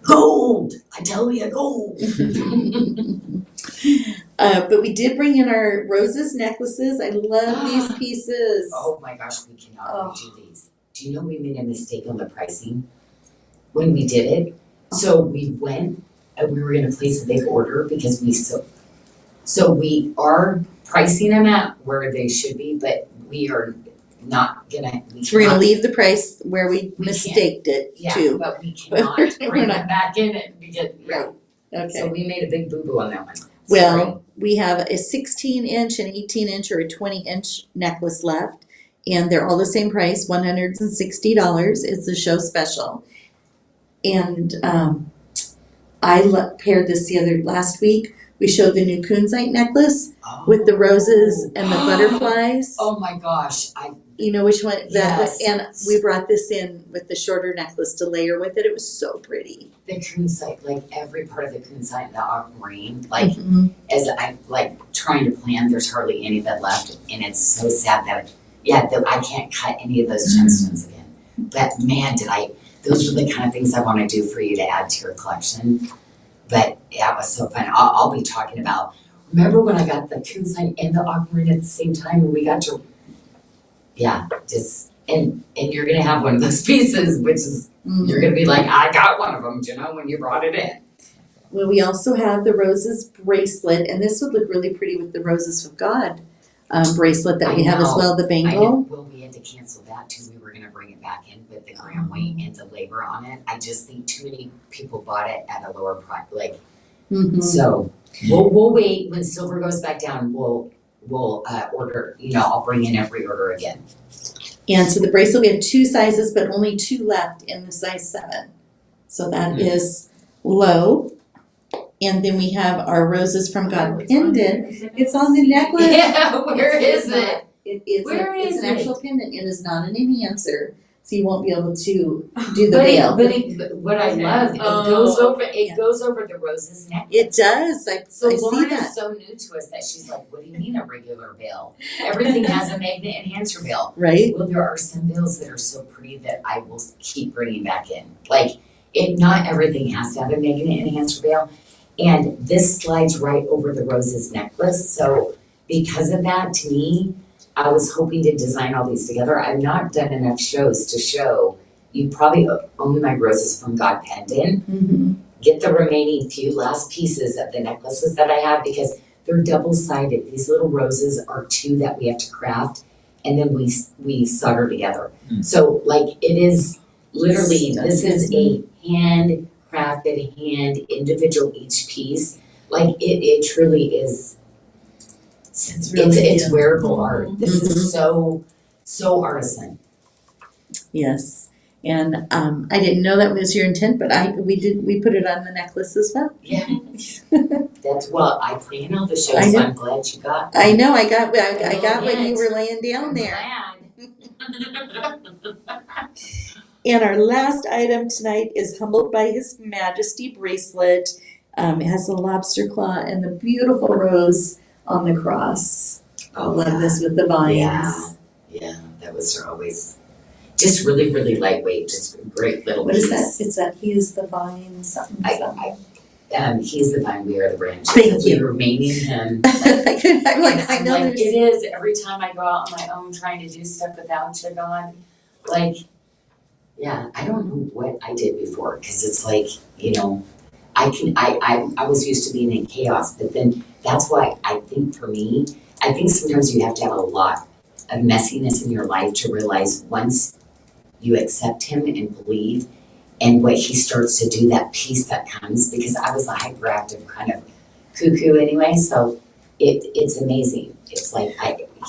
gold. I tell you, gold. but we did bring in our roses necklaces. I love these pieces. Oh my gosh, we cannot Oh. do these. Do you know we made a mistake on the pricing when we did it? So we went and we were gonna place a big order because we are pricing them at where they should be, but we are not gonna, So we're gonna leave the price where we We mistaked it yeah, too. but we cannot We're bring not- them back in it because, yeah. Okay. So we made a big boo-boo on that one. Well, we have a 16-inch, an 18-inch, or a 20-inch necklace left, and they're all the same price, $160. It's a show special. And I paired this last week. We showed the new kunzite necklace with the roses and the butterflies. Oh my gosh, You know which one that was? Yes. And we brought this in with the shorter necklace to layer with it. It was so pretty. the kunzite, like every part of the kunzite and the aquamarine, like Mhm. as I like trying to plan, there's hardly any of it left, and it's so sad that I can't cut any of those gemstones again. But man, those are the kind of things I want to do for you to add to your collection. But yeah, it was so fun. I'll be talking about. Remember when I got the kunzite and the aquamarine at the same time, and we got to, and you're gonna have one of those pieces, which is. You're gonna be like, I got one of them, when you brought it in. Well, we also have the roses bracelet, and this would look really pretty with the Roses of God bracelet that we have as well, the I know, bangle. well, we had to cancel that too, we were gonna bring it back in with the gram weight and the labor on it. I just think too many people bought it at a lower price, Mhm. so, we'll wait, when silver goes back down, we'll order, I'll bring in every order again. And so the bracelet, we have two sizes, but only two left in the size 7. So that is low. And then we have our Roses from God pendant. It's on the necklace. Yeah, where is it? Where It's is an actual it? pendant. It is not an enhancer, so you won't be able to do the veil. But what I love, it goes over the roses necklace. It does. I So see Lauren that. is so new to us that she's like, what do you mean a regular veil? Everything has a magnet enhancer veil. Right? Well, there are some veils that are so pretty that I will keep bringing back in. Not everything has to have a magnet enhancer veil. And this slides right over the roses necklace. So because of that, to me, I was hoping to design all these together. I've not done enough shows to show. You probably own my Roses from God pendant. Mm-hmm. Get the remaining few last pieces of the necklaces that I have because they're double-sided. These little roses are 2 that we have to craft, and then we solder together. So it is literally, this is a handcrafted, individual each piece. It truly is. It's wearable art. This is so artisan. Yes. And I didn't know that was your intent, but we put it on the necklace as well. Yeah. I plan all the shows, I know. so I'm glad you got. I know, I got what you Yes. were laying down there. Glad. And our last item tonight is Humbled by His Majesty bracelet. It has a lobster claw and the beautiful rose on the cross. I love this with the vines. Yeah, that was always just really, really lightweight, just a great little What piece. is that? It's that He is the vine, something. He's the vine, we are the branches. Thank you. We remain in him. I'm like, I know It there's. is, every time I go out on my own trying to do stuff without you, God, I don't know what I did before, because it's I was used to being in chaos, but then that's why I think for me, I think sometimes you have to have a lot of messiness in your life to realize once you accept him and believe and what he starts to do, that peace that comes, because I was a hyperactive kind of cuckoo anyway, so it's amazing. It's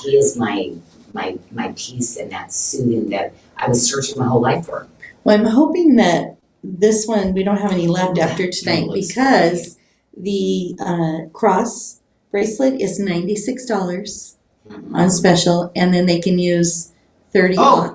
he is my my peace and that soothing that I was searching my whole life for. Well, I'm hoping that this one, we don't have any left after tonight looks because the cross bracelet is $96 on special, and then they can use 30 Oh, off.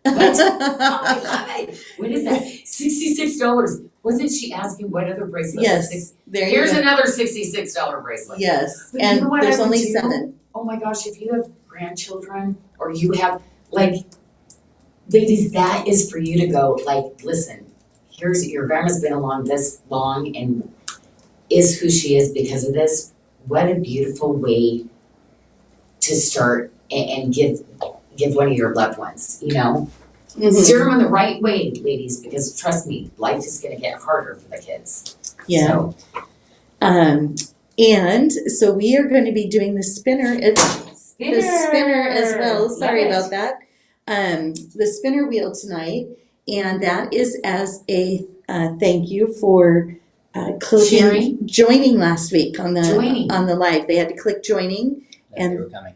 what? Oh, I love it. What is that? $66. Wasn't she asking what other bracelet? Yes, there you Here's go. another $66 bracelet. Yes, But you and know what there's I would only do? 7. Oh my gosh, if you have grandchildren or you have, like, ladies, that is for you to go, like, listen, here's, your grandma's been along this long and is who she is because of this. What a beautiful way to start and give one of your loved ones, you know? Steer them in the right way, ladies, because trust me, life is gonna get harder for the kids. Yeah. So, And so we are going to be doing the spinner. It's the spinner as well. Sorry Love it. about that. The spinner wheel tonight, and that is as a thank you for Sharing. joining last week on the Joining. live. They had to click joining That And- they were coming.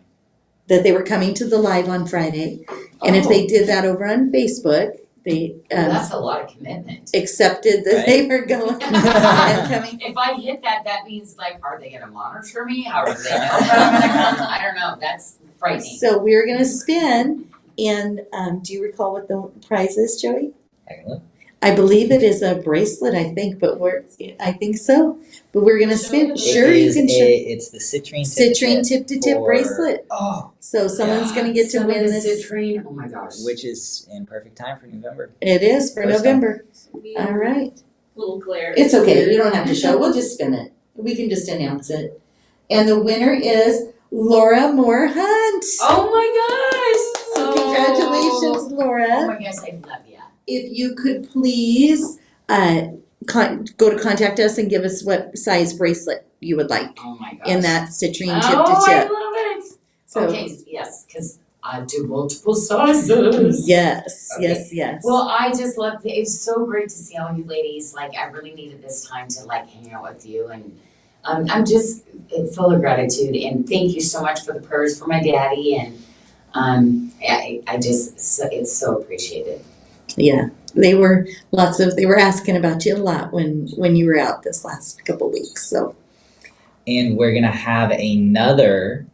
that they were coming to the live on Friday, and if they did that over on Facebook, they That's a lot of commitment. accepted that Right. they were going and coming. If I hit that, that means like, are they gonna monitor me? How are they know that I'm gonna come? I don't know, that's frightening. So we're gonna spin, and do you recall what the prize is, Joey? I can look. I believe it is a bracelet, I think so. But we're gonna spin. Sure, you can show. It's the citrine Citrine tip to tip for- bracelet. Oh. So someone's gonna get to Some of win the this. citrine, oh my gosh. which is in perfect time for November. It is for First time. November. All right. Little glare. It's okay. You don't have to show. We'll just spin it. We can just announce it. And the winner is Laura Moore Hunt. Oh my gosh. So congratulations, Laura. Oh my gosh, I love you. If you could please go to contact us and give us what size bracelet you would like Oh my gosh. in that citrine tip Oh, to I tip. love it. So Okay, yes, because I do multiple sizes. yes, Okay. yes. Well, I just love it. It's so great to see all you ladies. Like, I really needed this time to like hang out with you, and I'm just full of gratitude. And thank you so much for the prayers for my daddy. And I just it's so appreciated. Yeah, they were asking about you a lot when you were out this last couple weeks. So And we're gonna have another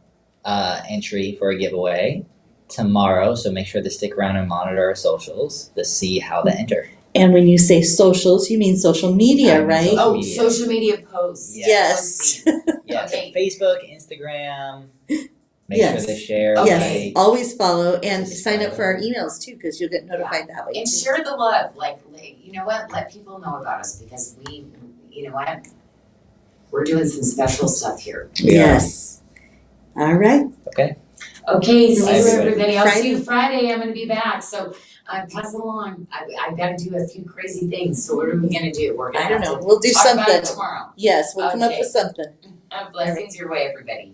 entry for a giveaway tomorrow. So make sure to stick around and monitor our socials to see how to enter. and when you say socials, you mean social media, I mean right? social Oh, media. social media posts. Yes. Yes, Okay. Facebook, Instagram. Make Yes. sure to share. Okay. Yes, always follow and Just sign up for our follow. emails too, because you'll get notified that way. And too. share the love. Like, you know what? Let people know about us because we, you know what? We're doing some special stuff here. We are. Yes. All right. Okay, Bye, see you everybody. everybody. I'll see Friday. you Friday. I'm gonna be back. So pass it along. I've got to do a few crazy things. So what are we gonna do? We're gonna I don't have know. to We'll do talk about it something. tomorrow. Yes, we'll come up Okay. with something. Blessings your way, everybody.